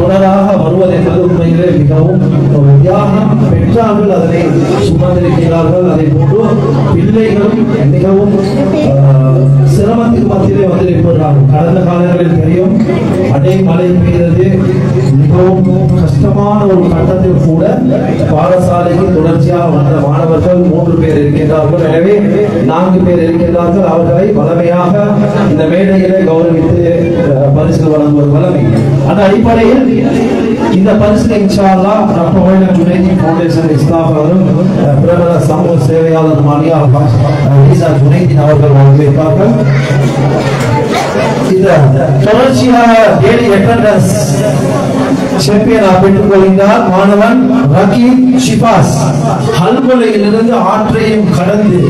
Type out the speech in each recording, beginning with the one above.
தொடராக வருவது என்பது உண்மையிலே மிகவும் தியாகம் பெற்றார்கள், அதனை சுமந்திருக்கிறார்கள். அதை போன்று பிள்ளைகளும் மிகவும் சிரமத்திற்கு மத்தியிலே வந்திருக்கிறார்கள். கடந்த காலங்களில் தெரியும், அடை மழை பெய்தது, மிகவும் கஷ்டமான ஒரு கட்டத்தில் கூட பாடசாலைக்கு தொடர்ச்சியாக வந்த மாணவர்கள் 3 பேர் இருக்கின்றார்கள். எனவே 4 பேர் இருக்கின்றார்கள். அவர்களை வளமையாக இந்த மேடையிலே கௌரவித்து பரிசு வழங்குவது வளமை. அந்த அடிப்படையில் இந்த பரிசு இன்ஷா அல்லாஹ் டாக்டர் ஓய்லர் ஜுனைதி ஃபவுண்டேஷன் ஸ்தாபகரும் பிரபல சமூக சேவையாளர் மாலியா ஜுனைதி அவர்கள் வழங்கியிருப்பார்கள். இந்த தொடர்ச்சியாக டெய்லி அட்டெண்டன்ஸ் சாம்பியனாக பெற்றுக் கொள்கிறார் மாணவன் ரகீப் ஷிபாஸ். ஹல்கொலையிலிருந்து ஆற்றையும் கடந்து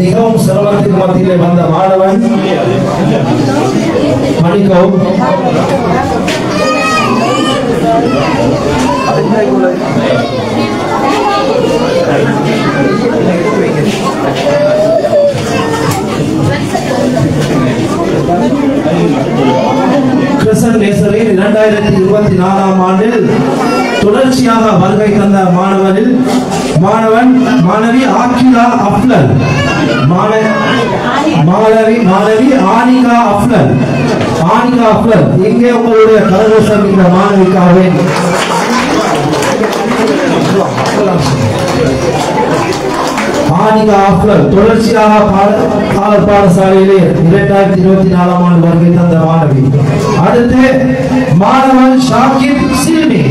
மிகவும் சிரமத்திற்கு மத்தியிலே வந்த மாணவன் மணிக்கவும் கிறிஸ்டன் நேசரில் 2024ஆம் ஆண்டில் தொடர்ச்சியாக வருகை தந்த மாணவி ஆகிலா அஃப்லல், மாணவி ஆனிகா அஃப்லல். இங்கே உங்களுடைய கரகோஷம் இந்த மாணவிக்காக ஆனிகா அஃப்லல் தொடர்ச்சியாக பாடசாலையிலே 2024ஆம் ஆண்டு வருகை தந்த மாணவி. அடுத்து மாணவன் ஷாகிப் சில்மி.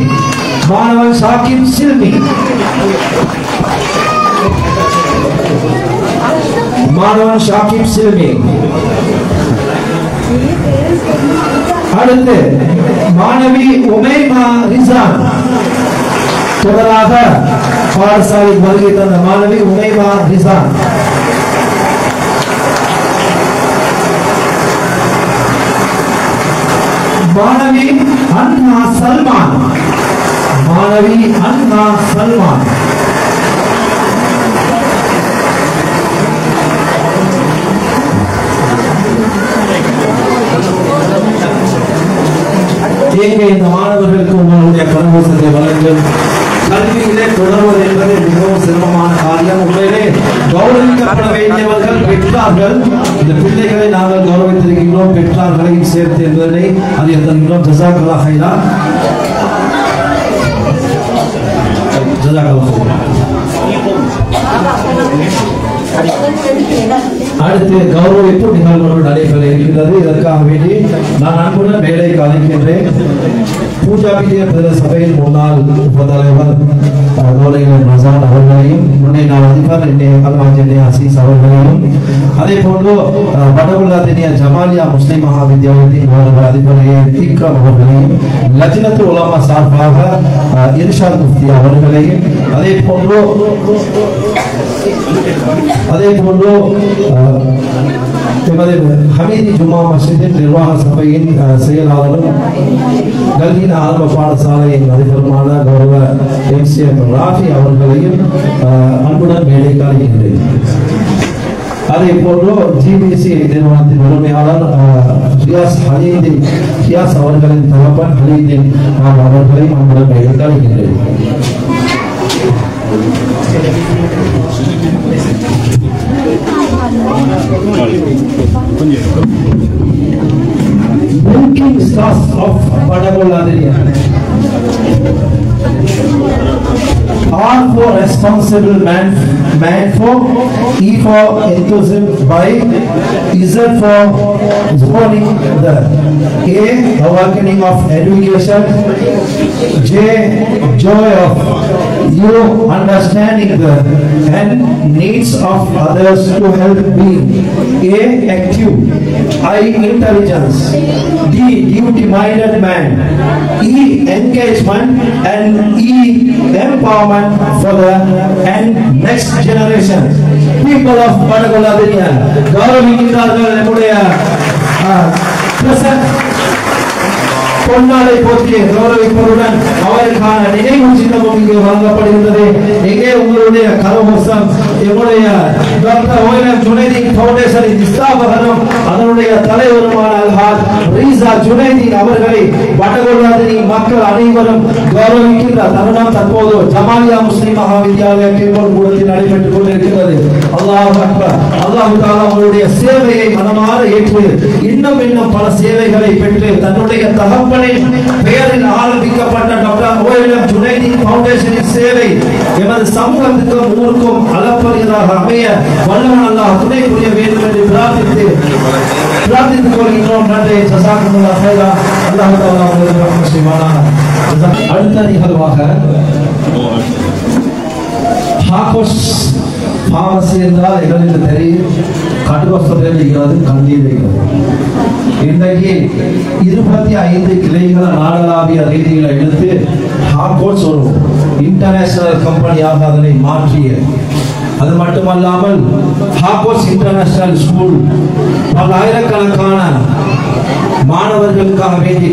அடுத்து மாணவி உமைமா ரிசான். தொடராக பாடசாலை வருகை தந்த மாணவி உமைமா ரிசான். மாணவி அன்ஹா சல்மான். எங்கே இந்த மாணவர்களுக்கு உங்களுடைய கரகோஷத்தை வழங்கும். கல்வியிலே தொடர்வது என்பது மிகவும் சிரமமான காரியம். உண்மையிலே கௌரவிக்கப்பட வேண்டியவர்கள் பெற்றார்கள். இந்த பிள்ளைகளை நாங்கள் கௌரவித்திருக்கின்றோம், பெற்றார்களையும் சேர்த்து என்பதனை அறியத்தருகின்றோம். ஜஸாக்கல்லாஹ் ஹைரா. அடுத்து கௌரவிப்பு நிகழ்வுகள் நடைபெற இருக்கின்றது. இதற்காக வேண்டி நான் அன்புடன் மேடைக்கு அழைக்கின்றேன் பூஜாபிரிய பிரதேச சபையின் முன்னாள் உபதலைவர் ரசான் அவர்களையும், முன்னே நாள் அதிபர் அசீஸ் அவர்களையும், அதே போன்று வடகுல்லாதினிய ஜமாலியா முஸ்லிம் மகா வித்யாலயத்தின் அதிபர் இக்ரம் அவர்களையும், லஜ்னத்து உலமா சார்பாக இர்ஷாத் முஃப்தி அவர்களையும், அதே போன்று ஹமீதி ஜும்மா மஸ்ஜிதின் நிர்வாக சபையின் செயலாளரும் கல்வியின் ஆரம்ப பாடசாலையின் அதிபருமான கௌரவ எம்சிஎம் ராஃபி அவர்களையும் அன்புடன் மேடைக்கு அழைக்கின்றேன். அதே போன்று ஜிபிசி நிறுவனத்தின் உரிமையாளர் ஹியாஸ் அவர்களின் தகப்பன் ஹலீதின் அவர்களையும் அன்புடன் மேடைக்கு அழைக்கின்றேன். Working staff of Badagoladinia R for responsible man for, E for enthusiasm by, Z for zoning the, A awakening of education, J joy of you understanding the and needs of others to help being, A active, I intelligence, D duty minded man, E engagement and E empowerment for the and next generation. People of Badagoladinia கௌரவிக்கிறார்கள். நம்முடைய பொன்னாலை போற்றி கௌரவிப்பதுடன் அவருக்கு அதற்கான நினைவு சின்னமும் இங்கே வழங்கப்படுகின்றது. இங்கே உங்களுடைய கரகோஷம் எங்களுடைய டாக்டர் ஓய்லம் ஜுனைதீன் ஃபவுண்டேஷனின் ஸ்தாபகரும் அதனுடைய தலைவருமான அல்ஹாஜ் ரீசா ஜுனைதீன் அவர்களை வடகொல்லாதினி மக்கள் அனைவரும் கௌரவிக்கின்ற தருணம் தற்போது ஜமாலியா முஸ்லிம் மகாவித்யாலய கீழ்கோள் கூடத்தில் நடைபெற்றுக் கொண்டிருக்கிறது. அல்லாஹ் அக்பர். அல்லாஹ் தஆலா அவருடைய சேவையை மனமாற ஏற்று இன்னும் பல சேவைகளை பெற்று தன்னுடைய தகப்பனின் பெயரில் ஆரம்பிக்கப்பட்ட டாக்டர் ஓய்லம் ஜுனைதீன் ஃபவுண்டேஷனின் சேவை எமது சமூகத்துக்கும் ஊருக்கும் அளப்பரியதாக அமைய வல்லவன் அல்லாஹ் துணை புரிய வேண்டும் என்று பிரார்த்தித்துக் கொள்கின்றோம். நன்றி. ஜஸாக்குமுல்லாஹ் ஹைரா. அல்லாஹ் தஆலா உங்களுக்கு ரஹ்மத் செய்வானாக. அடுத்த நிகழ்வாக ஹாகோஸ் பாவசி என்றால் எங்களுக்கு தெரியும். கடுவசத்தில் இருக்கிறது, கண்ணீர் இருக்கிறது. இன்றைக்கு 25 கிளைகளை நாடளாவிய ரீதியில் எடுத்து ஹாகோஸ் ஒரு இன்டர்நேஷனல் கம்பெனியாக அதனை மாற்றிய, அது மட்டுமல்லாமல் ஹாகோஸ் இன்டர்நேஷனல் ஸ்கூல் பல்லாயிரக்கணக்கான மாணவர்களுக்காக வேண்டி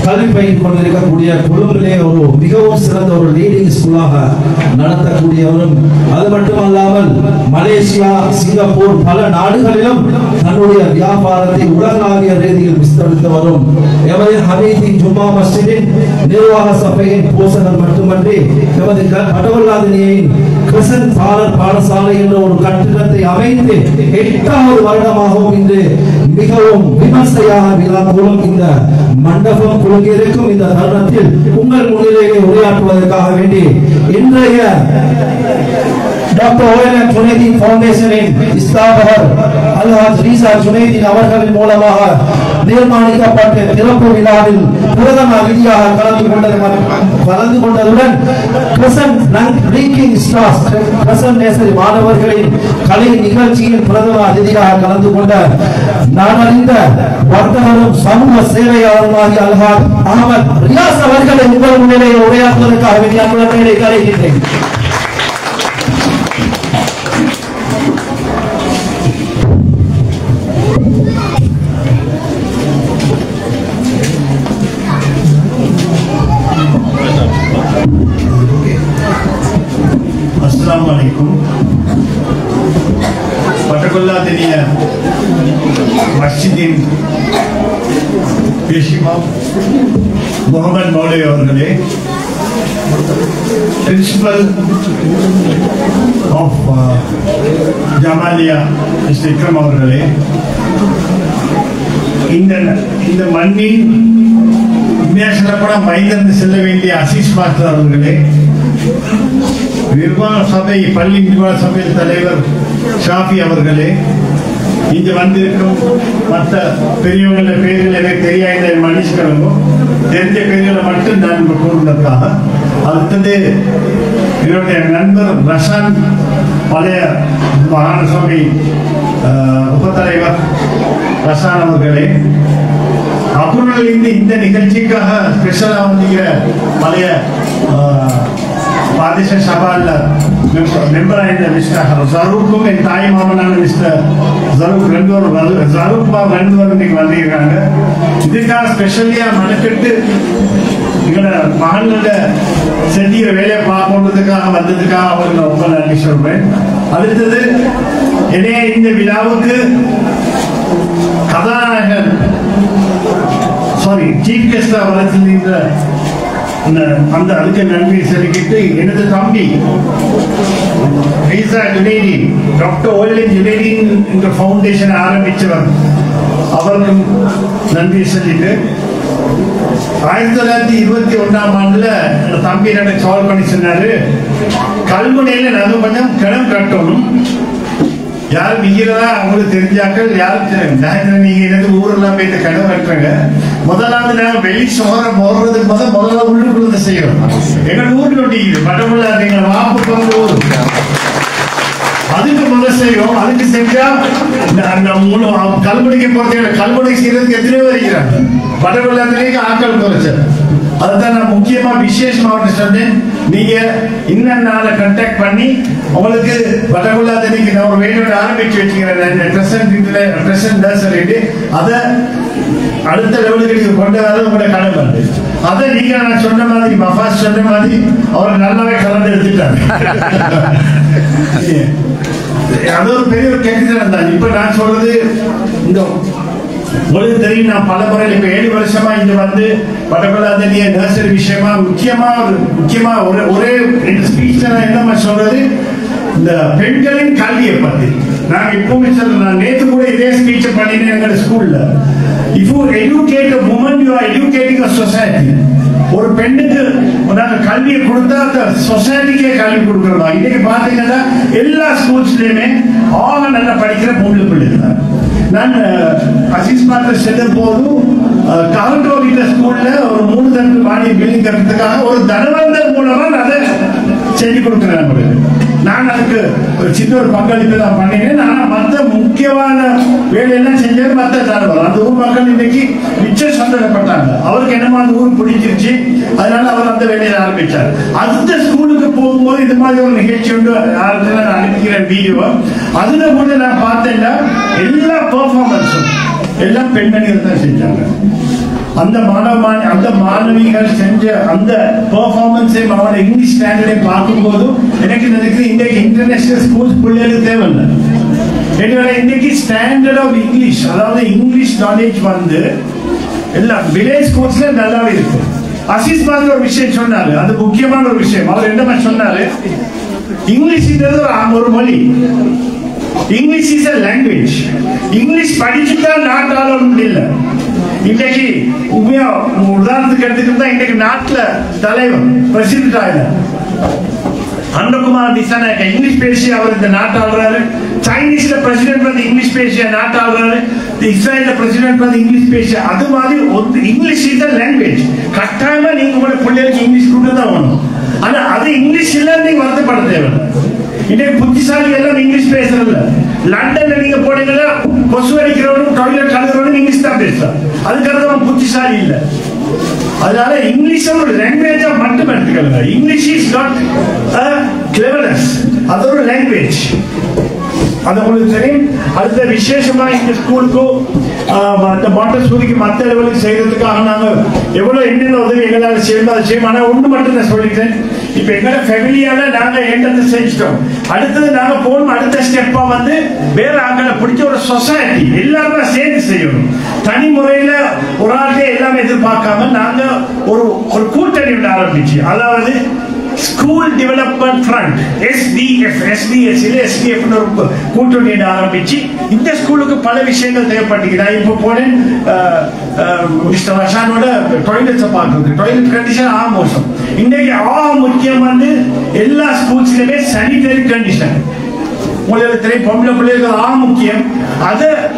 கல்வி பயின்று கொண்டிருக்கக்கூடிய கொழும்பிலே ஒரு மிகவும் சிறந்த ஒரு லீடிங் ஸ்கூலாக நடத்தக்கூடியவரும், அது மட்டுமல்லாமல் மலேசியா, சிங்கப்பூர் பல நாடுகளிலும் தன்னுடைய வியாபாரத்தை உலகளாவிய ரீதியில் விஸ்தரித்து வரும் எமது ஹமீதி ஜும்மா மஸ்ஜிதின் நிர்வாக சபையின் போசகர் மட்டுமன்றி எமது கடவுளாதினியின் கிருஷ்ணன் பாடசாலை என்ற ஒரு கட்டிடத்தை அமைத்து 8வது வருடமாகவும் இன்று மிகவும் விமர்சையாக விழா மூலம் இந்த மண்டபம் குலுங்கியிருக்கும் இந்த தருணத்தில் உங்கள் முன்னிலையை உரையாற்றுவதற்காக வேண்டி இன்றைய டாக்டர் ஓய்லம் ஜுனைதீன் ஃபவுண்டேஷனின் ஸ்தாபகர் அல்ஹாஜ் ரீசா ஜுனைதீன் அவர்களின் மூலமாக நிர்மாணிக்கப்பட்ட திறப்பு விழாவில் பிரதம அதிதியாக கலந்து கொண்டதுடன் மாணவர்களின் கலை நிகழ்ச்சியில் பிரதம அதிதியாக கலந்து கொண்ட நான் அறிந்த வர்த்தகரும் சமூக சேவையாளருமாகிய அல்ஹாஜ் அஹமத் ரியாஸ் அவர்களை உங்கள் முன்னிலையை உரையாற்றுவதற்காக வேண்டிய அழைக்கின்றேன். Assalamualaikum. Watakullathiniya Masjidin Peshimam Muhammad Maulay அவர்களே, Principal of Jamalia Mr. Ikram அவர்களே, இந்த மண்ணின் உண்மையாக மைதந்து செல்ல வேண்டிய அசீஸ் மாஸ்டர் அவர்களே, நிர்வாக சபை பள்ளி நிர்வாக சபை தலைவர் ஷாஃபி அவர்களே, இங்கு வந்திருக்கும் மற்ற பெரியவங்கள பேர்கள் எனக்கு தெரியாத மனுஷங்களும் தெரிஞ்ச பேர்களை மட்டும் நான் கூறுவதற்காக. அடுத்தது என்னுடைய நண்பர் ரஷான், பழைய மாகாண சபை உபத்தலைவர் ரஷான் அவர்களே, அப்புறம் இந்த நிகழ்ச்சிக்காக ஸ்பெஷலா வந்தீங்க பழைய பாதிஷ சபால மெம்பர் ஆயிருந்த மிஸ்டர் ஜரூக்கும் என் தாய் மாமனான மிஸ்டர் ஜரூக் ஜரூக் பாபு ரெண்டு பேரும் இன்னைக்கு வந்திருக்காங்க. இதுக்காக ஸ்பெஷலியா மனக்கெட்டு எங்களோட மகனோட செடிய வேலையை பார்க்கறதுக்காக வந்ததுக்காக அவருக்கு ரொம்ப நன்றி சொல்றேன். அடுத்தது என்னைய இந்த விழாவுக்கு கதாநாயகன் சீஃப் கெஸ்டா வளர்ச்சின்ற அந்த அதுக்கு நன்றி செலுத்திட்டு எனது தம்பி ரீசா ஜுனைதீன், டாக்டர் ஓய்லம் ஜுனைதீன் என்ற ஃபவுண்டேஷன் ஆரம்பிச்சவர், அவருக்கும் நன்றி சொல்லிட்டு 1921ஆம் ஆண்டுல தம்பி எனக்கு சால்வ் பண்ணி சொன்னாரு, கல்முனையில நாங்க கொஞ்சம் கிணம் கட்டணும், யார் நீங்களா அவங்களுக்கு தெரிஞ்சாக்கள் யாரும் தெரியும், நீங்க எனக்கு ஊரெல்லாம் போயிட்டு கடை கட்டுறாங்க, முதலாவது நாங்க வெளி சோரம் போடுறதுக்கு முதல்ல உள்ளுக்குள்ள செய்யறோம். எங்க ஊர்ல ஒட்டிக்குது படமுள்ள நீங்க வாப்பு பங்கு ஊர், அதுக்கு முதல் செய்வோம். அதுக்கு செஞ்சா கல்முனைக்கு போறது, கல்முனை செய்யறதுக்கு எத்தனையோ வருகிறாங்க, படமுள்ள ஆட்கள் குறைச்ச. அதுதான் நான் முக்கியமா விசேஷமாக சொன்னேன். நீங்க இன்னும் நாளை கான்டாக்ட் பண்ணி உங்களுக்கு வடகுல்லாதனிக்கு நான் ஒரு வேலையோட ஆரம்பிச்சு வச்சுக்கிறேன், அதை அடுத்த லெவலுக்கு நீங்க கொண்டு வர உங்களோட கடமை. அதை நீங்க நான் சொன்ன மாதிரி மஃபாஸ் சொன்ன மாதிரி அவர் நல்லாவே கலந்து எடுத்துட்டாங்க. அது ஒரு பெரிய ஒரு கெட்டித்தனம் தான். இப்ப நான் சொல்றது இந்த உங்களுக்கு தெரியும், நான் பல முறை இப்ப 7 வருஷமா இங்க வந்து வடபழனிய நர்சரி விஷயமா முக்கியமா ஒரே ஸ்பீச்ல நான் என்ன சொல்றது, இந்த பெண்களின் கல்வியை பத்தி நாங்க இப்பவுமே சொல்றோம். நான் நேற்று கூட இதே ஸ்பீச் பண்ணினேன் எங்க ஸ்கூல்ல. If you educate a woman, you are educating a society. ஒரு பெண்ணுக்கு நாங்க கல்வியை கொடுத்தா அந்த சொசைட்டிக்கே கல்வி கொடுக்கறோம். இன்னைக்கு பாத்தீங்கன்னா எல்லா ஸ்கூல்ஸ்லயுமே நல்ல படிக்கிற பொம்பளை பிள்ளைங்க தான். நான் அசிஸ் மாத்திர செல்லும் போதும் காலட்டோ வீட்ட ஸ்கூல்ல ஒரு 3 தட்டு மாடி பில்டிங் கட்டுறதுக்காக ஒரு தனவந்தர் மூலமா அதை செஞ்சு கொடுக்குறேன். நான் அதுக்கு ஒரு சின்ன ஒரு பங்களிப்பு தான் பண்ணினேன். ஆனா மற்ற முக்கியமான வேலையெல்லாம் செஞ்சது மற்ற தலைவர். அந்த ஊர் மக்கள் இன்னைக்கு மிச்சம் சந்தோஷப்பட்டாங்க. அவருக்கு என்னமா அந்த ஊர் பிடிச்சிருச்சு, அதனால அவர் அந்த வேலையை ஆரம்பிச்சார். அந்த ஸ்கூலுக்கு போகும்போது இது மாதிரி ஒரு நிகழ்ச்சி உண்டு, நான் அனுப்பிக்கிறேன் வீடியோ. அதுல கூட நான் பார்த்தேன்னா எல்லா பெர்ஃபார்மன்ஸும் எல்லாம் பெண்மணிகள் தான் செஞ்சாங்க. அந்த மாணவிகள் செஞ்ச அந்த பெர்ஃபார்மன்ஸை அவனோட இங்கிலீஷ் ஸ்டாண்டர்டை பார்க்கும்போது எனக்கு நினைக்கிறது இன்றைக்கு இன்டர்நேஷனல் ஸ்கூல்ஸ் பிள்ளைகளுக்கு தேவையில்லை. என்னோட இன்னைக்கு ஸ்டாண்டர்ட் ஆஃப் இங்கிலீஷ், அதாவது இங்கிலீஷ் நாலேஜ் வந்து எல்லாம் வில்லேஜ் ஸ்கூல்ஸ்ல நல்லாவே இருக்கு. அசீஸ் மாதிரி ஒரு விஷயம் சொன்னாரு, அது முக்கியமான ஒரு விஷயம். அவர் என்ன சொன்னாரு, இங்கிலீஷ் ஒரு மொழி, English is a language. English படிச்சுட்டா நாட்டால ஒன்றும் இல்லை. இன்னைக்கு உதாரணத்துக்கு எடுத்துக்கிட்டா இன்னைக்கு நாட்டுல தலைவர் பிரசிடென்ட் ஆயில அன்னகுமார் திசாநாயக்க இங்கிலீஷ் பேசி அவர் இந்த நாட்டை ஆள்றாரு. சைனீஸ்ல பிரசிடென்ட் வந்து இங்கிலீஷ் பேசிய நாட்டை ஆள்றாரு. இஸ்ரேல்ல பிரசிடென்ட் வந்து இங்கிலீஷ் பேசிய. அது மாதிரி இங்கிலீஷ் இஸ் a language. கட்டாயமா நீங்க உங்களோட பிள்ளைகளுக்கு இங்கிலீஷ் கொடுத்து தான் வேணும். ஆனா அது இங்கிலீஷ் இல்ல நீங்க வருத்தப்பட தேவை. இன்னைக்கு புத்திசாலி எல்லாம் இங்கிலீஷ் பேசுறதில்ல. லண்டன்ல நீங்க போனீங்கன்னா கொசு அடிக்கிறவனும் டாய்லெட் கழுவுறவனும் இங்கிலீஷ் தான் பேசுறான். அதுக்காக அவன் புத்திசாலி இல்ல. அதனால இங்கிலீஷ் ஒரு லாங்குவேஜா மட்டும் எடுத்துக்கல. இங்கிலீஷ் இஸ் நாட் கிளவர்னஸ், அது ஒரு லாங்குவேஜ். அது உங்களுக்கு தெரியும். அடுத்த விசேஷமா இந்த ஸ்கூலுக்கும் அந்த மாண்டசூரிக்கு மற்ற லெவலுக்கு செய்யறதுக்காக நாங்க எவ்வளவு என்னென்ன உதவி எங்களால் செய்யணும் அதை செய்யும். ஆனா ஒண்ணு மட்டும் நான் சொல்லிட்டேன், இப்ப எங்களோட ஃபேமிலியால நாங்க என்னத்தை செஞ்சிட்டோம். அடுத்தது நாங்க போகணும். அடுத்த ஸ்டெப்பா வந்து வேற ஆட்களை பிடிச்ச ஒரு சொசைட்டி எல்லாருமே சேர்ந்து செய்யணும். தனி முறையில ஒரு ஆளுக்கே எல்லாமே எதிர்பார்க்காம நாங்க ஒரு கூட்டணி ஒன்று ஆரம்பிச்சு, அதாவது ஸ்கூல் டெவலப்மெண்ட் ஃப்ரண்ட் SDF கூட்டணி ஆரம்பிச்சு இந்த ஸ்கூலுக்கு பல விஷயங்கள் தேவைப்பட்டீங்க. நான் இப்போ போனேன் மிஸ்டர் ரஷானோட டாய்லெட்ஸை பார்க்கறது. டாய்லெட் கண்டிஷன் மோசம். இன்னைக்கு முக்கியம் வந்து எல்லா ஸ்கூல்ஸ்லயுமே சானிடரி கண்டிஷன். உங்களுக்கு தெரியும், பொம்பளை பிள்ளைகளுக்கு முக்கியம்.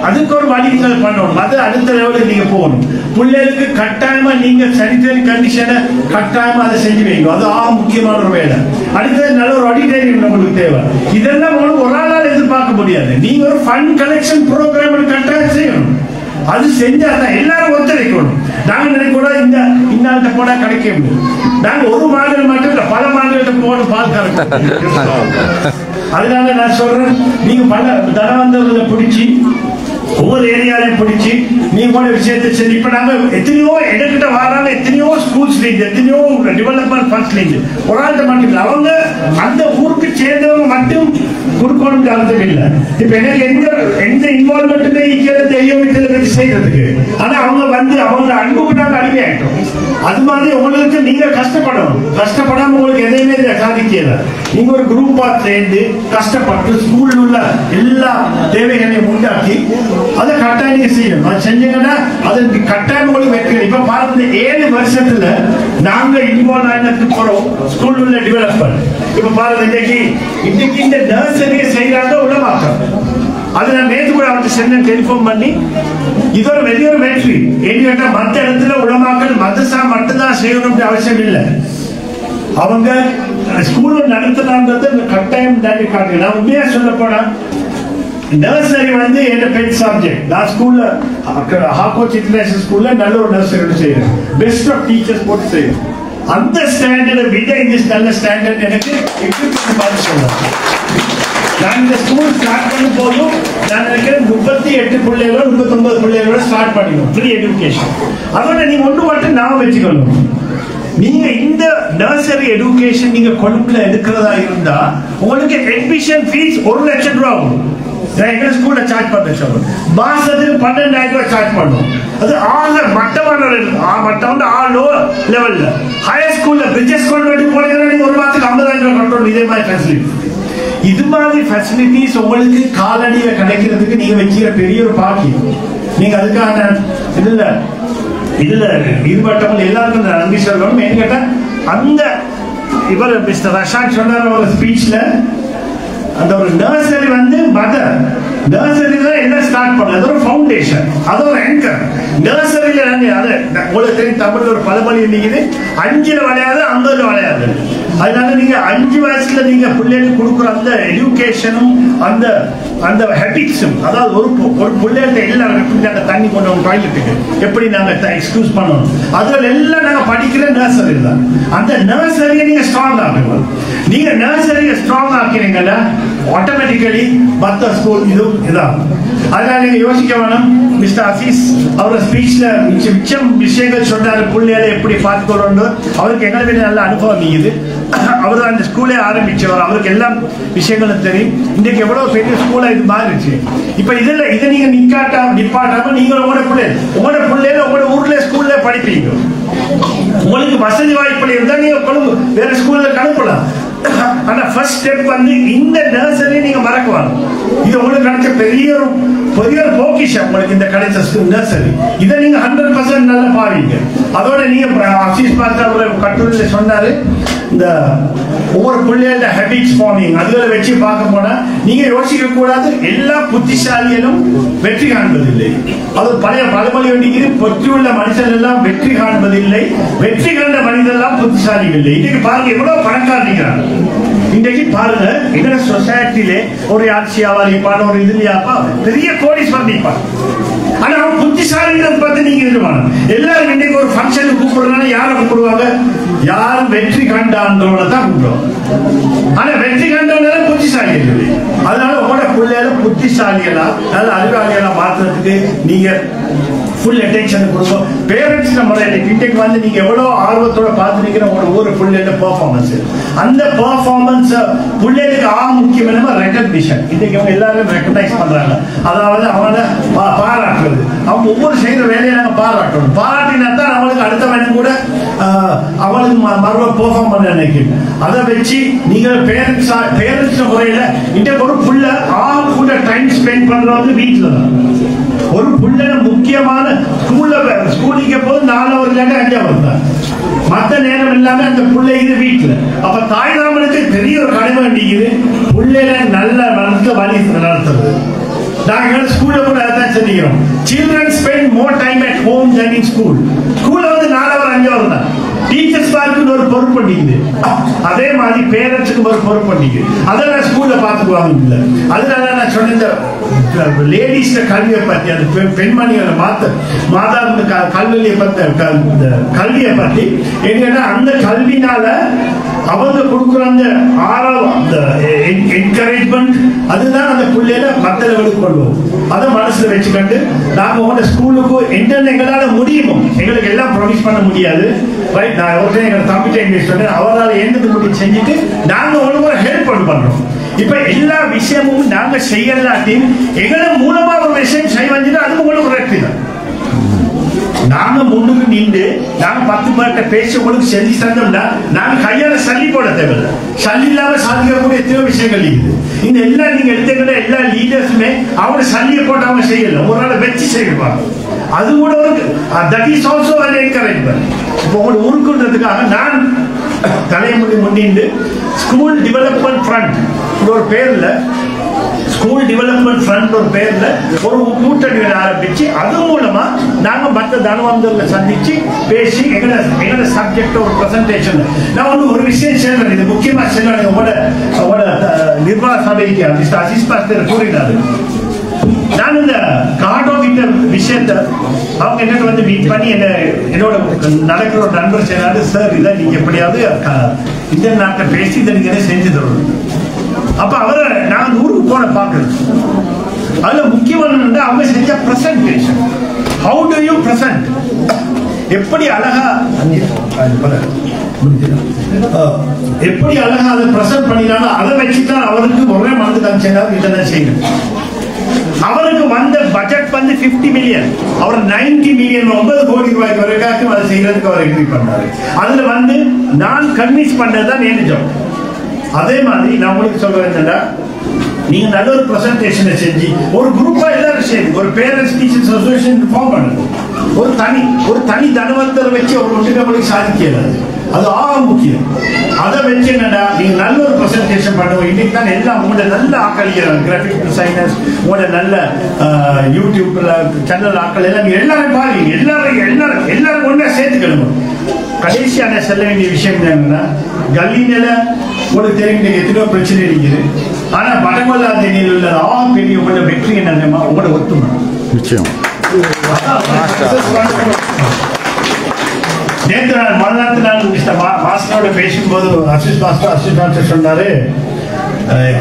அதுக்கு ஒரு வழிகள் பண்ணணும். அது அடுத்த லெவலுக்கு நீங்க போகணும். பிள்ளைகளுக்கு கட்டாயமா நீங்க சானிடரி கண்டிஷனை கட்டாயமா அதை செஞ்சு வைங்க. அது முக்கியமான ஒரு வேலை. அடுத்தது நல்ல ஒரு ஆடிட்டோரியம் உங்களுக்கு தேவை. இதெல்லாம் ஒரு ஆளால் எதிர்பார்க்க முடியாது. நீங்க ஒரு ஃபண்ட் கலெக்ஷன் ப்ரோக்ராம் கட்டாயம் செய்யணும். அது செஞ்சாதான் எல்லாரும் ஒத்துழைக்கணும். நாங்க நினைக்கூட இந்த போனா கிடைக்க முடியும். நாங்க ஒரு மாநிலம் மட்டும் இல்ல, பல மாநிலத்தை போன பால் கரெக்ட். அதனால நான் சொல்றேன், நீங்க பல தனவந்தர்களை பிடிச்சி ஒவ்வொரு ஏரியாலையும் பிடிச்சி நீங்க போன விஷயத்தை செஞ்சு இப்ப நாங்க எத்தனையோ இடக்கிட்ட வராங்க. எத்தனையோ ஸ்கூல்ஸ் லீங், எத்தனையோ டெவலப்மெண்ட் ஃபண்ட்ஸ் லீங். ஒரு ஆள்கிட்ட மட்டும் இல்லை, அவங்க அந்த ஊருக்கு சேர்ந்தவங்க மட்டும் கொடுக்கணும் காலத்துக்கு இல்லை. இப்ப எனக்கு எந்த இன்வால்மெண்ட்டுமே தெரிய செய்யறதுக்கு. ஆனா அவங்க வந்து அவங்க அன்புக்கு நாங்க அடிமையாயிட்டோம். அது மாதிரி உங்களுக்கு நீங்க கஷ்டப்படணும். கஷ்டப்படாம உங்களுக்கு எதையுமே சாதிக்கல. நீங்க ஒரு குரூப்பா சேர்ந்து கஷ்டப்பட்டு ஸ்கூல்ல உள்ள எல்லா தேவைகளையும் உண்டாக்கி அதை கட்டாயம் நீங்க செய்யணும். அது செஞ்சீங்கன்னா அதற்கு கட்டாயம் உங்களுக்கு வெற்றி. இப்ப பாருங்க, 7 வருஷத்துல நாங்க இன்வால்வ் ஆனதுக்கு போறோம் ஸ்கூல் உள்ள டெவலப்மெண்ட். இப்ப பாருங்க, இன்னைக்கு இந்த நர்சரியை செய்யறாங்க உலமாக்கம். அது நான் நேற்று கூட அவர்கிட்ட சென்னை டெலிபோன் பண்ணி இது ஒரு வெளிய ஒரு வெற்றி. ஏன்னு மற்ற இடத்துல உலமாக்கள் மதரசா மட்டும்தான் செய்யணும் அவசியம் இல்லை. அவங்க ஸ்கூல்ல நடத்துறாங்கிறது கட்டாயம் தாண்டி காட்டுங்க. நான் உண்மையா சொல்ல போனா நர்சரி வந்து என்ன பெண் சப்ஜெக்ட். நான் ஸ்கூல்ல ஹாக்கோச் இன்டர்நேஷனல் ஸ்கூல்ல நல்ல ஒரு நர்சரி செய்யறேன். பெஸ்ட் ஆஃப் டீச்சர்ஸ் போட்டு செய்யறேன். அந்த ஸ்டாண்டர்டை விட இந்த நல்ல ஸ்டாண்டர்ட் எனக்கு பார்த்து சொல்லலாம். நான் இந்த ஸ்கூல் ஸ்டார்ட் பண்ணும் போதும் நான் நினைக்கிறேன் 38 பிள்ளைகளோ 39 பிள்ளைகளோட ஸ்டார்ட் பண்ணிடுவோம் ஃப்ரீ எஜுகேஷன். அதோட நீங்க ஒன்று மட்டும் நான் வச்சுக்கணும், நீங்க இந்த நர்சரி எடுகேஷன் நீங்க கொழும்புல எடுக்கிறதா இருந்தா உங்களுக்கு அட்மிஷன் ஃபீஸ் 1 லட்சம் ரூபாய் ஆகும். எங்க ஸ்கூல்ல சார்ஜ் பண்ண மாசத்துக்கு 12,000 ரூபாய் சார்ஜ் பண்ணும். அது ஆக மட்டமான மட்டம் லோ லெவல்ல. ஹையர் ஸ்கூல்ல பிரிட்ஜஸ் கான்வென்ட் போனீங்கன்னா நீங்க ஒரு மாசத்துக்கு 50,000 ரூபாய் கட்டணும். இதே மாதிரி ஃபெசிலிட்டி, இது மாதிரி ஃபெசிலிட்டிஸ் உங்களுக்கு காலடியில கிடைக்கிறதுக்கு நீங்க வச்சுக்கிற பெரிய ஒரு பாக்கியம். நீங்க அதுக்கான இதுல ஈடுபட்டவங்க எல்லாருக்கும் நன்றி சொல்லணும். ஏன்னு கேட்டா அந்த இவர் மிஸ்டர் ரஷாக் சொன்னார் ஒரு ஸ்பீச்ல, அந்த ஒரு நர்சரி மதர் நர்சரி தான் என்ன ஸ்டார்ட் பண்ண, அது ஒரு ஃபவுண்டேஷன், அது ஒரு ஆங்கர். நர்சரியில அது உங்களுக்கு தெரியும், தமிழ்ல ஒரு பழமொழி இருக்குது, 5ல வளையாது 50ல வளையாது. அதனால நீங்க 5 வயசுல நீங்க பிள்ளைகளுக்கு கொடுக்குற அந்த எஜுகேஷனும் அந்த அந்த ஹேபிட்ஸும், அதாவது ஒரு பிள்ளைகிட்ட எல்லாம் எப்படி நாங்கள் தண்ணி கொண்டு வரோம் டாய்லெட்டுக்கு, எப்படி நாங்கள் எக்ஸ்கியூஸ் பண்ணணும், அதில் எல்லாம் நாங்கள் படிக்கிற நர்சரி தான். அந்த நர்சரியை நீங்க ஸ்ட்ராங் ஆக்கணும். நீங்க நர்சரியை ஸ்ட்ராங் ஆக்கிறீங்கன்னா ஆட்டோமேட்டிக்கலி மற்ற ஸ்கூல் இதுவும் இதாகும். அதனால நீங்க யோசிக்க வேணும். மிஸ்டர் அசீஸ் அவரோட ஸ்பீச்ல மிச்சம் விஷயங்கள் சொன்னாரு, பிள்ளைகளை எப்படி பார்த்துக்கொள்ளணும். அவருக்கு எங்களை விட நல்ல அனுபவம் இருக்குது. அவர் அந்த ஸ்கூலே ஆரம்பிச்சவர், அவருக்கு எல்லா விஷயங்களும் தெரியும். இன்னைக்கு எவ்வளவு பெரிய ஸ்கூலா இது மாறிடுச்சு. இப்ப இதுல இதை நீங்க நிப்பாட்டாம நீங்க உங்களோட பிள்ளைல உங்களோட ஊர்ல ஸ்கூல்ல படிப்பீங்க. உங்களுக்கு வசதி வாய்ப்பு இருந்தா நீங்க வேற ஸ்கூல்ல அனுப்பலாம். ஆனா ஃபர்ஸ்ட் ஸ்டெப் இந்த நர்சரி நீங்க மறக்குவாங்க. இது உங்களுக்கு கிடைச்ச பெரிய ஒரு பொக்கிஷம். உங்களுக்கு இந்த கிடைச்ச நர்சரி இதை நீங்க 100% நல்லா பாவீங்க. அதோட நீங்க அசீஸ் பாஸ்டர் கட்டுரையில சொன்னாரு, இந்த ஒவ்வொரு பிள்ளைகளோட ஹேபிட்ஸ் ஃபார்மிங் அதுல வச்சு பார்க்க போனா நீங்க யோசிக்க கூடாது, எல்லா புத்திசாலிகளும் வெற்றி காண்பதில்லை. அது பழைய பழமொழி வேண்டியது, பொற்றியுள்ள மனுஷன் எல்லாம் வெற்றி காண்பதில்லை, வெற்றி கண்ட மனிதன் எல்லாம் புத்திசாலிகள் இல்லை. இன்னைக்கு பாருங்க எவ்வளவு பணக்காரங்க. இன்றைக்கு பாருங்க எங்க சொசைட்டிலே ஒரு ஆட்சியாவார் இருப்பான், ஒரு இதுலையாப்பா பெரிய கோடீஸ்வரன் இருப்பான். ஆனா அவன் புத்திசாலிகளை பார்த்து நீங்க இருப்பாங்க. எல்லாரும் இன்னைக்கு ஒரு ஃபங்க்ஷனுக்கு கூப்பிடுறாங்க, யாரை கூப்பிடுவாங்க? யாரும் வெற்றி கண்டான்றவனை தான் கூப்பிடுவாங்க. ஆனா வெற்றி கண்டவனால புத்திசாலி இல்லை. அதனால உங்களோட பிள்ளைகளை புத்திசாலிகளா நல்ல அறிவாளிகளா மாற்றுறதுக்கு நீங்க ஃபுல் அட்டென்ஷன் கொடுக்கும். பேரண்ட்ஸ் முறையில் இன்றைக்கு நீங்க எவ்வளவு ஆர்வத்தோட பார்த்துருக்கிற ஒவ்வொரு பிள்ளைகளோட பெர்ஃபார்மன்ஸ், அந்த பெர்ஃபார்மன்ஸ் பிள்ளைகளுக்கு முக்கியம் என்னமா ரெகக்னிஷன். இன்னைக்கு அவங்க எல்லாரும் ரெகக்னைஸ் பண்றாங்க. அதாவது அவனை பாராட்டுறது, அவங்க ஒவ்வொரு செய்யற வேலையை நாங்க பாராட்டணும். பாராட்டினா தான் அவங்களுக்கு அடுத்தவன் கூட அவளுக்கு மறுபடியும் பெர்ஃபார்ம் பண்ண நினைக்கும். அதை வச்சு நீங்க பேரண்ட்ஸ் முறையில இன்றைக்கு ஒரு புள்ள கூட டைம் ஸ்பெண்ட் பண்றது வீட்டுல தான். ஒரு புள்ள முக்கியமான ஸ்கூலுக்கு போது 4 hours 5 hours தான். மற்ற நேரம் இல்லாம அந்த பிள்ளை இது வீட்டுல. அப்ப தாய்மாமனுக்கு பெரிய ஒரு கடமை வேண்டியது, பிள்ளைல நல்ல வழி நடத்துறது. நாங்க ஸ்கூல்ல கூட அதான் சொல்லிக்கிறோம், children spend more time at home than in school. ஸ்கூல்ல 4 hours 5 hours தான். டீச்சர்ஸ் பார்க்கு ஒரு பொறுப்பு பண்ணிக்குது, அதே மாதிரி பேரண்ட்ஸுக்கு ஒரு பொறுப்பு பண்ணிக்குது. அதெல்லாம் ஸ்கூல்ல பார்த்துக்குவாங்க இல்ல. அதனால நான் சொன்ன லேடிஸ் கல்வியை பத்தி, அந்த பெண்மணியோட மாதாவின் கல்வியை பத்தி என்னன்னா, அந்த கல்வினால அவங்க கொடுக்குற அந்த என்கரேஜ்மெண்ட் அதுதான் அந்த பிள்ளையில மற்ற லெவலுக்கு கொள்வோம். அதை மனசுல வச்சுக்கிட்டு நாங்க உங்க ஸ்கூலுக்கு என்னென்ன எங்களால முடியுமோ, எங்களுக்கு எல்லாம் ப்ரொடியூஸ் பண்ண முடியாது. நான் ஒரு எங்க தம்பிட்ட இங்கிலீஷ் சொன்னேன், அவரால் எழுந்து செஞ்சுட்டு நாங்க ஒழுங்கு ஹெல்ப் பண்றோம். இப்ப எல்லா விஷயமும் நாங்க செய்யலாட்டியும் எங்களை மூலமா ஒரு விஷயம் செய்ய வந்துட்டு அதுக்கு உங்களுக்கு வெற்றி தான். நாங்க முன்னுக்கு நின்று நாங்க 10 பேர்கிட்ட பேசி உங்களுக்கு செஞ்சு தந்தோம்னா நாங்க கையால சல்லி போட தேவையில்லை. சல்லி இல்லாம சாதிக்கக்கூடிய எத்தனையோ விஷயங்கள் இருக்குது. இந்த எல்லாம் நீங்க எடுத்துக்கிட்ட எல்லா லீடர்ஸுமே அவங்க சல்லியை போட்டு அவங்க செய்யல, ஒரு நாள் வச்சு செய்வாங்க. அது கூட ஒரு that is also an encouragement. இப்போ உங்களுக்கு உருக்குன்றதுக்காக நான் தலைமுறை முன்னின்று ஸ்கூல் டெவலப்மெண்ட் ஃப்ரண்ட் ஒரு பேர்ல, ஸ்கூல் டெவலப்மெண்ட் ஃப்ரண்ட் ஒரு பேர்ல ஒரு கூட்டணி ஆரம்பிச்சு அது மூலமா நாங்க மற்ற தனவந்தர்களை சந்திச்சு பேசி எங்களோட சப்ஜெக்ட் ஒரு பிரசன்டேஷன். நான் ஒரு விஷயம் சொல்றேன், இது முக்கியமா சொல்றேன். உங்களோட நிர்வாக சபைக்கு மிஸ்டர் அசீஸ் பாஸ்டர் கூறினாரு, நான் இந்த கார்டோ விட்ட விஷயத்த அவங்க என்ன மீட் பண்ணி என்னோட நடக்கிற ஒரு நண்பர் சொன்னாரு, சார் இதை நீங்க எப்படியாவது இந்த நாட்டில் பேசி இதை நீங்க செஞ்சு தரணும். அப்ப அவரை நான் ஊருக்கு போன பாக்குறேன். அதுல முக்கியமான அவங்க செஞ்ச presentation, how to you present. எப்படி அழகா எப்படி அழகா அதை பிரசன்ட் பண்ணினாலும் அதை வச்சுதான் அவருக்கு ஒரே மருந்து காமிச்சாலும் இதெல்லாம் செய்யணும். அவருக்கு வந்த பட்ஜெட் வந்து 50 மில்லியன், அவர் 90 மில்லியன் 9 கோடி ரூபாய்க்கு வரைக்கும் அதை செய்யறதுக்கு அவர் எக்ரி பண்ணாரு. அதுல வந்து நான் கன்வின்ஸ் பண்ணதான் நினைச்சோம். அதே மாதிரி நான் உங்களுக்கு சொல்றேன் என்னன்னா, நீங்க நல்ல ஒரு பிரசன்டேஷனை செஞ்சு ஒரு குரூப்பா எல்லாரும் சேர்ந்து ஒரு பேரண்ட்ஸ் டீச்சர்ஸ் அசோசியேஷன் ஃபார்ம் பண்ணுங்க. ஒரு தனி தனவந்தரை வச்சு அவர் ஒன்றுக்கு சாதிக்கிறது அது முக்கியம். அதை வச்சு என்னடா நீங்க நல்ல ஒரு பிரசன்டேஷன் பண்ணுவோம். இன்னைக்கு தான் எல்லாம் உங்களோட நல்ல ஆக்கள் கிராஃபிக் டிசைனர்ஸ், உங்களோட நல்ல யூடியூப்ல சேனல் ஆக்கள் எல்லாம் எல்லாரும் பாருங்க, எல்லாரும் ஒன்றா சேர்த்துக்கணும். கடைசியான செல்ல வேண்டிய விஷயம் என்னன்னா, கல்லினில உங்களுக்கு தெரியும் எத்தனையோ பிரச்சனை இருக்குது. ஆனா வடகொல்லா தேனியில் உள்ள பெரிய உங்களோட வெற்றி என்னமா உங்களோட ஒத்துமை நிச்சயம். நேற்று நாள் மறுநாள் நாள் மிஸ்டர் மாஸ்டரோட பேசும்போது அசிஸ்ட் மாஸ்டர் சொன்னாரு,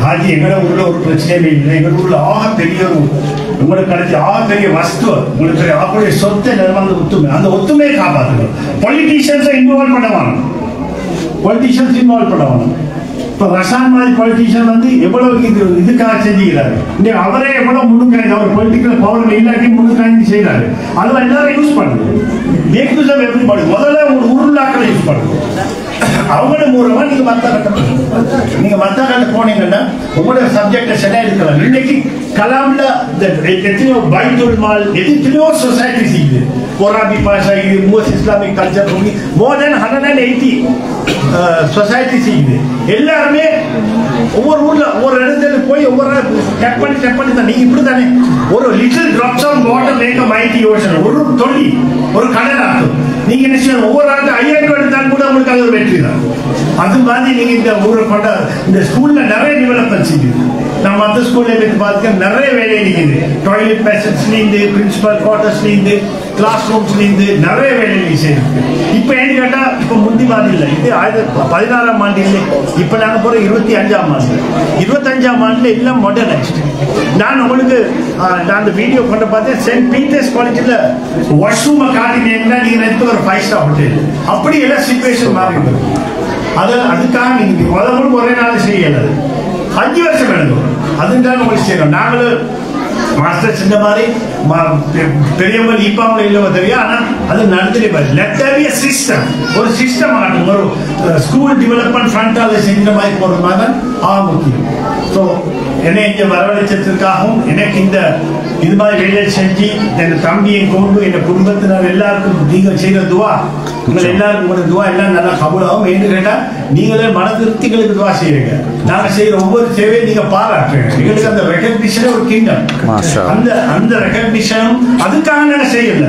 ஹாஜி எங்களோட ஊர்ல ஒரு பிரச்சனையுமே இல்லை, எங்க ஊர்ல பெரிய உங்களுக்கு கிடைச்ச பெரிய வஸ்து உங்களுக்கு ஆக்கூடிய சொத்தை நிர்வாக ஒத்துமை, அந்த ஒத்துமையை காப்பாற்றணும். பொலிட்டீஷியன்ஸை இன்வால்வ் பண்ணுவாங்க, இப்ப ரசான் மாதிரி பொலிட்டீஷியன் வந்து எவ்வளவு இதுக்காக செஞ்சுக்கிறாரு. அவரே எவ்வளவு முன்னுக்காய் அவர் பொலிட்டிக்கல் பவர் இல்லாட்டி முன்னுக்காய் செய்யறாரு. அதுவும் எல்லாரும் யூஸ் பண்ணுது. எப்படி பண்ணுது, முதல்ல ஒரு உருளாக்களை யூஸ் பண்ணுது. அவங்களோட மூலமா நீங்க மத்த கட்ட போனீங்கன்னா உங்களோட சப்ஜெக்ட சரியா இருக்கலாம். இன்னைக்கு கலாம்ல எத்தனையோ பைத்துல் மால் எத்தனையோ சொசைட்டி செய்யுது. கொராபி பாஷா இது மோஸ்ட் இஸ்லாமிக் கல்ச்சர் மோர் தென் 180 சொசைட்டி செய்யுது. எல்லாருமே ஒவ்வொரு ஊர்ல ஒவ்வொரு இடத்துல போய் ஒவ்வொரு டெப் பண்ணி தான் நீங்க இப்படி தானே ஒரு little drops of water make a mighty ocean. ஒரு தொல்லி ஒரு கடல் ஆகும். நீங்க என்ன செய்யணும், ஒவ்வொரு ஆண்டு 5000 எடுத்தாலும் கூட உங்களுக்கு அது ஒரு வெற்றி தான். அது மாதிரி நீங்க இந்த ஊரை கொண்ட இந்த ஸ்கூல்ல நிறைய டெவலப்மெண்ட் செய்யுது. நான் மற்ற ஸ்கூல்ல போய் பார்த்துக்க நிறைய வேலை இருக்குது. டாய்லெட் பேசன்ஸ்லேருந்து பிரின்சிபல் குவார்டர்ஸ்லேருந்து கிளாஸ் ரூம்ஸ்லேருந்து நிறைய வேலை செய்யிருக்கு. இப்போ ஏன்னு கேட்டா இப்போ முந்தி மாதிரி இல்லை, இது 2016ஆம் ஆண்டு இல்லை, இப்போ நாங்கள் போகிற 25ஆம் ஆண்டு. 25ஆம் ஆண்டுல எல்லாம் மாடர்னைஸ்டு. நான் உங்களுக்கு நான் அந்த வீடியோ கொண்டு பார்த்தேன். சென்ட் பீட்டர்ஸ் காலேஜில் வாஷ்ரூமை காட்டினீங்கன்னா நீங்க நினைத்து ஒரு 5 ஸ்டார் ஹோட்டல். அப்படி எல்லாம் சிச்சுவேஷன் மாறிடுது. அதுக்காக நீங்க முதல்ல ஒரே நாள் செய்யல, 5 வருஷம் எடுக்கும். அதுக்காக உங்களுக்கு செய்யணும். நாங்களும் மாஸ்டர் சின்ன மாதிரி பெரியவங்க இப்பாமல் இல்லவோ தெரியும். ஆனா அது நடத்திலே சிஸ்டம், ஒரு சிஸ்டம் ஆகட்டும், ஒரு ஸ்கூல் டெவலப்மெண்ட் ஃப்ரண்டால செஞ்ச மாதிரி போறது மாதிரி முக்கியம். ஸோ என்னை இங்க வரவழைச்சதுக்காகவும் எனக்கு இந்த இது மாதிரி வேலையை செஞ்சு என் தம்பியை கொண்டு என் குடும்பத்தினர் எல்லாருக்கும் நீங்கள் செய்த துவா, உங்கள் எல்லாருக்கும் கூட துவா எல்லாம் நல்லா கபூலாகும். என்று கேட்டா நீங்களே மன திருப்திகளுக்கு துவா செய்யுங்க. நாங்க செய்யற ஒவ்வொரு சேவையை நீங்க பாராட்டுங்க. எங்களுக்கு அந்த ரெகக்னிஷனே ஒரு கிங்டம். அந்த ரெகக்னிஷனும் அதுக்காக நாங்க செய்யல.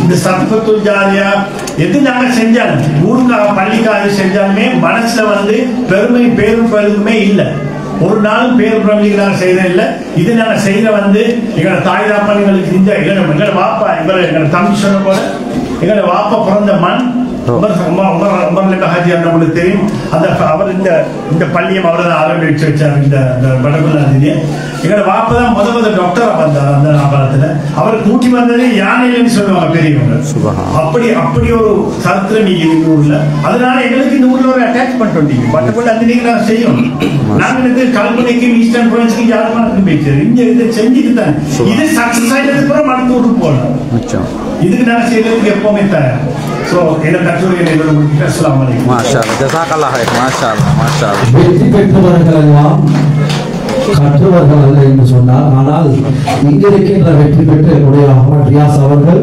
இந்த சத்பத்து ஜாரியா எது நாங்க செஞ்சாலும் ஊருக்காக பள்ளிக்காக செஞ்சாலுமே மனசுல வந்து பெருமை பேரும் பெருமே இல்லை. ஒரு நாளும் பேர் பிரபலிகளாக செய்யறது இல்லை. இது நாங்க செய்யற வந்து எங்களோட தாய் தாப்பங்களுக்கு இந்த எங்களோட வாப்பா எங்களோட தம்பி சொன்ன போல எங்களோட வாப்பா பிறந்த மண் உங்களுக்கு தெரியும். அவர் இந்த பள்ளியை அவர் தான் ஆரம்பிச்சு வச்சார். இந்த வடகுல்லாதினிய எங்களோட வாப்பா தான் முதல் டாக்டரா வந்தார். அந்த காலத்துல அவர் கூட்டி வந்ததே யானைன்னு சொல்லுவாங்க பெரியவங்க. அப்படி ஒரு சரித்திரம் நீங்க இந்த ஊர்ல. அதனால எங்களுக்கு இந்த ஊர்ல ஒரு அட்டாச்மெண்ட் வந்தீங்க. வடகுல்லா நீங்க நாங்க செய்யணும். நாங்க கல்முனைக்கும் ஈஸ்டர்ன் ப்ரொவின்ஸ்க்கும் யாருக்கும் பேச்சு இங்க இதை செஞ்சுட்டு தான் இது சக்சஸ் ஆயிட்டதுக்கு அப்புறம் மருத்துவ போகலாம். இதுக்கு நாங்க செய்யறதுக்கு எப்பவுமே தயார். கற்றவர்கள் அல்ல என்று சொன்னார். ஆனால் இங்கிருக்கின்ற வெற்றி பெற்ற என்னுடைய அஹ்மத் ரியாஸ் அவர்கள்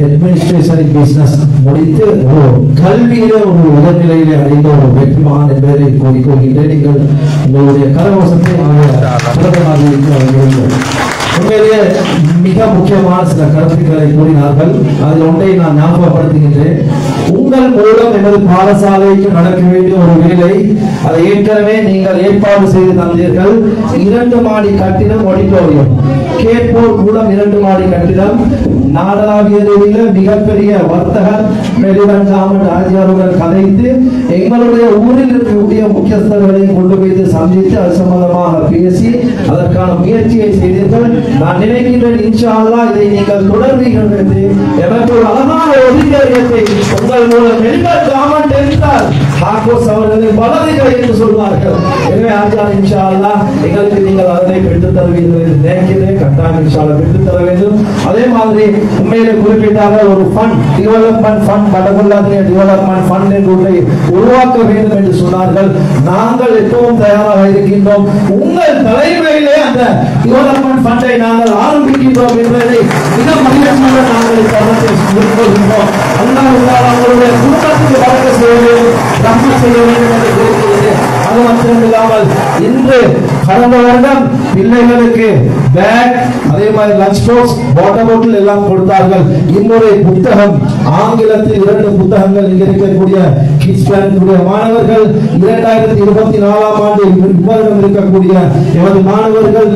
அட்மினிஸ்ட்ரேஷன் பிசினஸ் முடித்து ஒரு கல்வியில ஒரு உயர்நிலையிலே அடைந்த ஒரு வெற்றிமான் என்பதை கூறிக்கொள்கின்றேன். நீங்கள் உங்களுடைய கரகோஷத்தை உண்மையிலேயே மிக முக்கியமான சில கருத்துக்களை கூறினார்கள். அதில் ஒன்றை நான் ஞாபகப்படுத்துகின்றேன். உங்கள் மூலம் எனது பாடசாலைக்கு நடக்க வேண்டிய ஒரு வேலை, அதை ஏற்கனவே நீங்கள் ஏற்பாடு செய்து தந்தீர்கள். 2 மாடி கட்டிடம் ஆடிட்டோரியம் கேப்போர் கூடம் 2 மாடி கட்டிடம் நாடளாவிய ரீதியில் மிகப்பெரிய வர்த்தகர் மெலிவன் காமன் ஆகியோருடன் கதைத்து எங்களுடைய ஊரில் இருக்கக்கூடிய முக்கியஸ்தர்களை கொண்டு போய் சந்தித்து அது சம்பந்தமாக பேசி அதற்கான முயற்சியை செய்தீர்கள். நான் நினைக்கின்றேன் இன்ஷா அல்லாஹ் இதை நீங்கள் தொடர்வீர்கள் என்று எனக்கு ஒரு அழகான ஒதுக்கீட்டை உங்கள் மூலம் மெலிவன் காமன் என்றால் ஹாக்கோஸ் அவர்களை வலதுகள் என்று சொல்வார்கள். எனவே ஆஜான் இன்ஷா அல்லாஹ் எங்களுக்கு நீங்கள் அதனை பெற்றுத் தருவீர்கள் என்று நினைக்கிறேன். கட்டாயம் இன்ஷா அல்லாஹ் பெற்றுத் தர வேண்டும். அதே மாதிரி உண்மையிலே குறிப்பிட்டாக ஒரு ஃபண்ட் டெவலப்மெண்ட் ஃபண்ட் வடகொல்லாதிய டெவலப்மெண்ட் ஃபண்ட் என்று ஒன்றை உருவாக்க வேண்டும் என்று சொன்னார்கள். நாங்கள் எப்பவும் தயாராக இருக்கின்றோம். உங்கள் தலைமையிலே அந்த டெவலப்மெண்ட் ஃபண்டை நாங்கள் ஆரம்பிக்கின்றோம் என்பதை மிக மகிழ்ச்சியாக நாங்கள் கருத்தை முன்கொள்கின்றோம். அல்லாஹ் அவர்களுடைய குடும்பத்துக்கு வழங்க செய்ய வேண்டும், ரஹ்ம செய்ய வேண்டும் என்று கூறுகிறது. அது மட்டுமில்லாமல் இன்று கடந்த வருடம் பிள்ளைகளுக்கு பேக் அதே மாதிரி லஞ்ச் பாக்ஸ் வாட்டர் பாட்டில் எல்லாம் கொடுத்தார்கள். இம்முறை புத்தகம் ஆங்கிலத்தில் 2 புத்தகங்கள் இங்க இருக்கக்கூடிய கிட்ஸ் பிளானுடைய மாணவர்கள் 2024ஆம் ஆண்டு இவ்வருடம் இருக்கக்கூடிய எமது மாணவர்கள்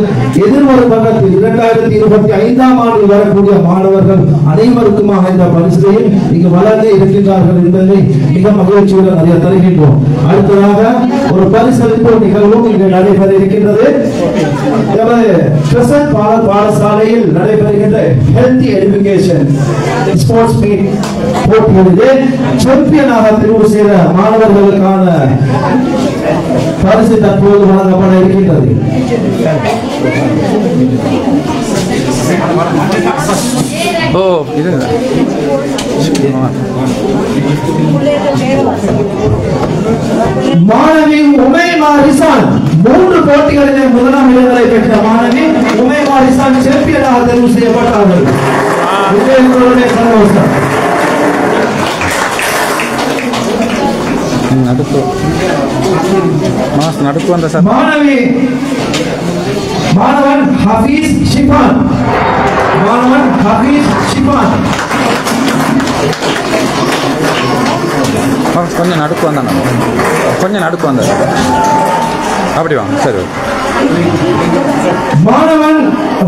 எதிர்வரும் வருடத்தில் 2025ஆம் ஆண்டு வரக்கூடிய மாணவர்கள் அனைவருக்குமாக இந்த பரிசையும் இங்கு வளர்ந்து இருக்கின்றார்கள் என்பதை மிக மகிழ்ச்சியுடன் அறிய தருகின்றோம். அடுத்ததாக ஒரு பரிசளிப்பு நிகழ்வும் இங்கு நடைபெற இருக்கின்றது. பாடசாலையில் நடைபெறுகின்ற ஹெல்தி எஜுகேஷன் ஸ்போர்ட்ஸ் மீட் போட்டியிலே சாம்பியனாக தெரிவு செய்த மாணவர்களுக்கான பரிசு தற்போது வழங்கப்பட இருக்கின்றது. மாணவி உமைமா ரிசான் 3 போட்டிகளிலே முதலாம் இடங்களை பெற்ற மாணவி உமைமா ரிசான் சாம்பியனாக தெரிவு செய்யப்பட்டார்கள். எங்களுடைய சந்தோஷம். மாணவன் ஹபீஸ் ஷிபான் கொஞ்சம் நடுக்கு வந்தாங்க அப்படி வாங்க. சரி. மாணவன்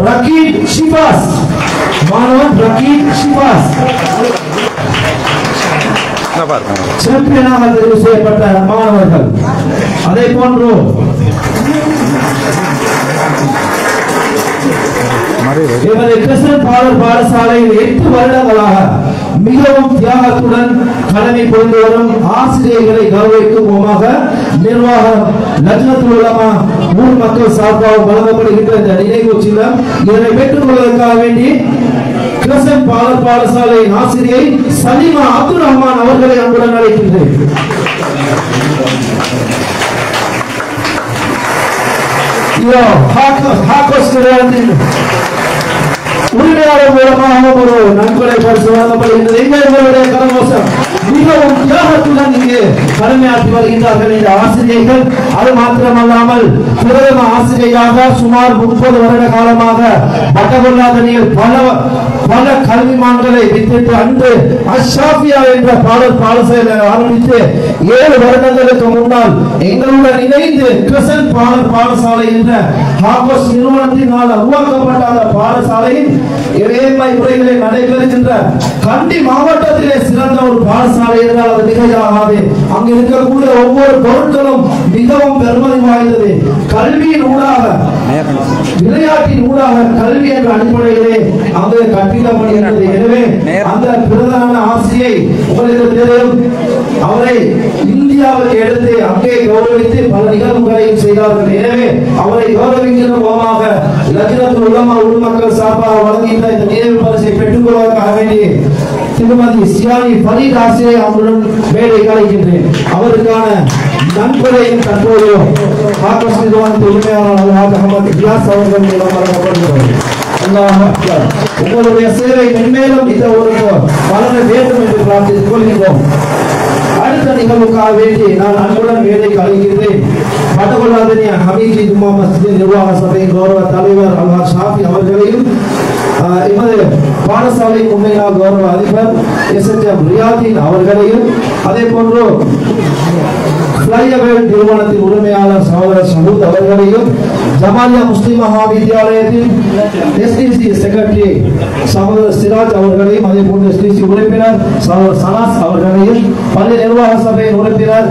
ரகீப் ஷிபாஸ் சாம்பியனாக தெரிவு செய்யப்பட்ட மாணவர்கள். அதே போன்று பாடசாலையில் 8 வருடங்களாக மிகவும் தியாகத்துடன் கடமை புரிந்து வரும் ஆசிரியர்களை கௌரவிக்கும் விதமாக நிர்வாகம் லஜ்னத்துல் உலமா ஊர் மக்கள் சார்பாக வழங்கப்படுகின்ற இந்த நினைவு சின்னம் இதனை பெற்றுக் கொள்வதற்காக வேண்டி கிரசன் பாடசாலையின் ஆசிரியை சலீமா அப்துல் ரஹ்மான் அவர்களை அன்புடன் அழைக்கின்றேன். உரிமையாளர் மூலமாக ஒரு நன்கொடை பரிசு வழங்கப்படுகின்றது. எங்களுடைய கரகோஷம் மிகவும் தியாகத்துடன் இங்கு கடமையாற்றி வருகின்றார்கள் இந்த ஆசிரியர்கள். அது மாத்திரமல்லாமல் பிரதம ஆசிரியராக சுமார் 30 வருட காலமாக வடகொல்லாதனியில் பல கல்விமான்களை வித்திட்டு அன்று அஷாபியா என்ற பாடசாலை ஆரம்பித்து 7 வருடங்களுக்கு முன்னால் எங்களுடன் இணைந்து கிரசன் பாடசாலை என்ற ஹாகோஸ் நிறுவனத்தினால் உருவாக்கப்பட்ட அந்த பாடசாலையின் இறைமை முறைகளில் நடைபெறுகின்ற கண்டி மாவட்டத்திலே சிறந்த ஒரு பாடசாலை என்றால் அது மிகையாகாது. அங்கு இருக்கக்கூடிய ஒவ்வொரு பொருட்களும் மிகவும் பெருமதி வாய்ந்தது. கல்வியின் ஊடாக விளையாட்டின் ஊடாக கல்வி என்ற அடிப்படையிலே அங்கு கற்பிக்கப்படுகிறது. எனவே அந்த பிரதான ஆசிரியை உங்களுக்கு தெரியும், அவரை இந்தியாவுக்கு எடுத்து அங்கே கௌரவித்து பல நிகழ்வுகளையும் செய்தார்கள். எனவே அவரை கௌரவிக்கின்ற மூலமாக லஜ்னத்துல் உலமா ஊர் மக்கள் சார்பாக வழங்குகின்ற இந்த நினைவு பரிசை பெற்றுக் கொள்வதற்காக வேண்டி திருமதி சியானி ஃபரீத் ஆசிரியை அவருடன் மேடை கலைக்கின்றேன். அவருக்கான நன்கொடையும் தற்போது ஹாக்கோஸ் நிறுவனத்தின் உரிமையாளர் அகமது கிளாஸ் அவர்கள் மூலம் வழங்கப்படுகிறது. உங்களுடைய சேவை மென்மேலும் இந்த ஊருக்கு வளர வேண்டும் என்று பிரார்த்தித்துக் கொள்கிறோம். அடுத்த நிகழ்வுக்காக வேண்டி நான் அன்புடன் மேடைக்கு அழைக்கின்றேன். வடகொல்லாதனிய ஹமீதி ஜும்மா மஸ்ஜித் நிர்வாக சபையின் கௌரவ தலைவர் அல்ஹாஜ் ஷாஃபி அவர்களையும் எமது பாடசாலை முன்னாள் கௌரவ அதிபர் SHM ரியாதீன் அவர்களையும் அதே போன்று இளையவேல் நிறுவனத்தின் உரிமையாளர் சகோதரர் சமூத் அவர்களையும், ஜமாலியா முஸ்லிம் மகா வித்தியாலயத்தின் எஸ்டிசி செக்ரட்டரி சகோதரர் சிராஜ் அவர்களையும், அதே போன்று எஸ்டிசி உறுப்பினர் சகோதரர் சனாஸ் அவர்களையும், பள்ளி நிர்வாக சபையின் உறுப்பினர்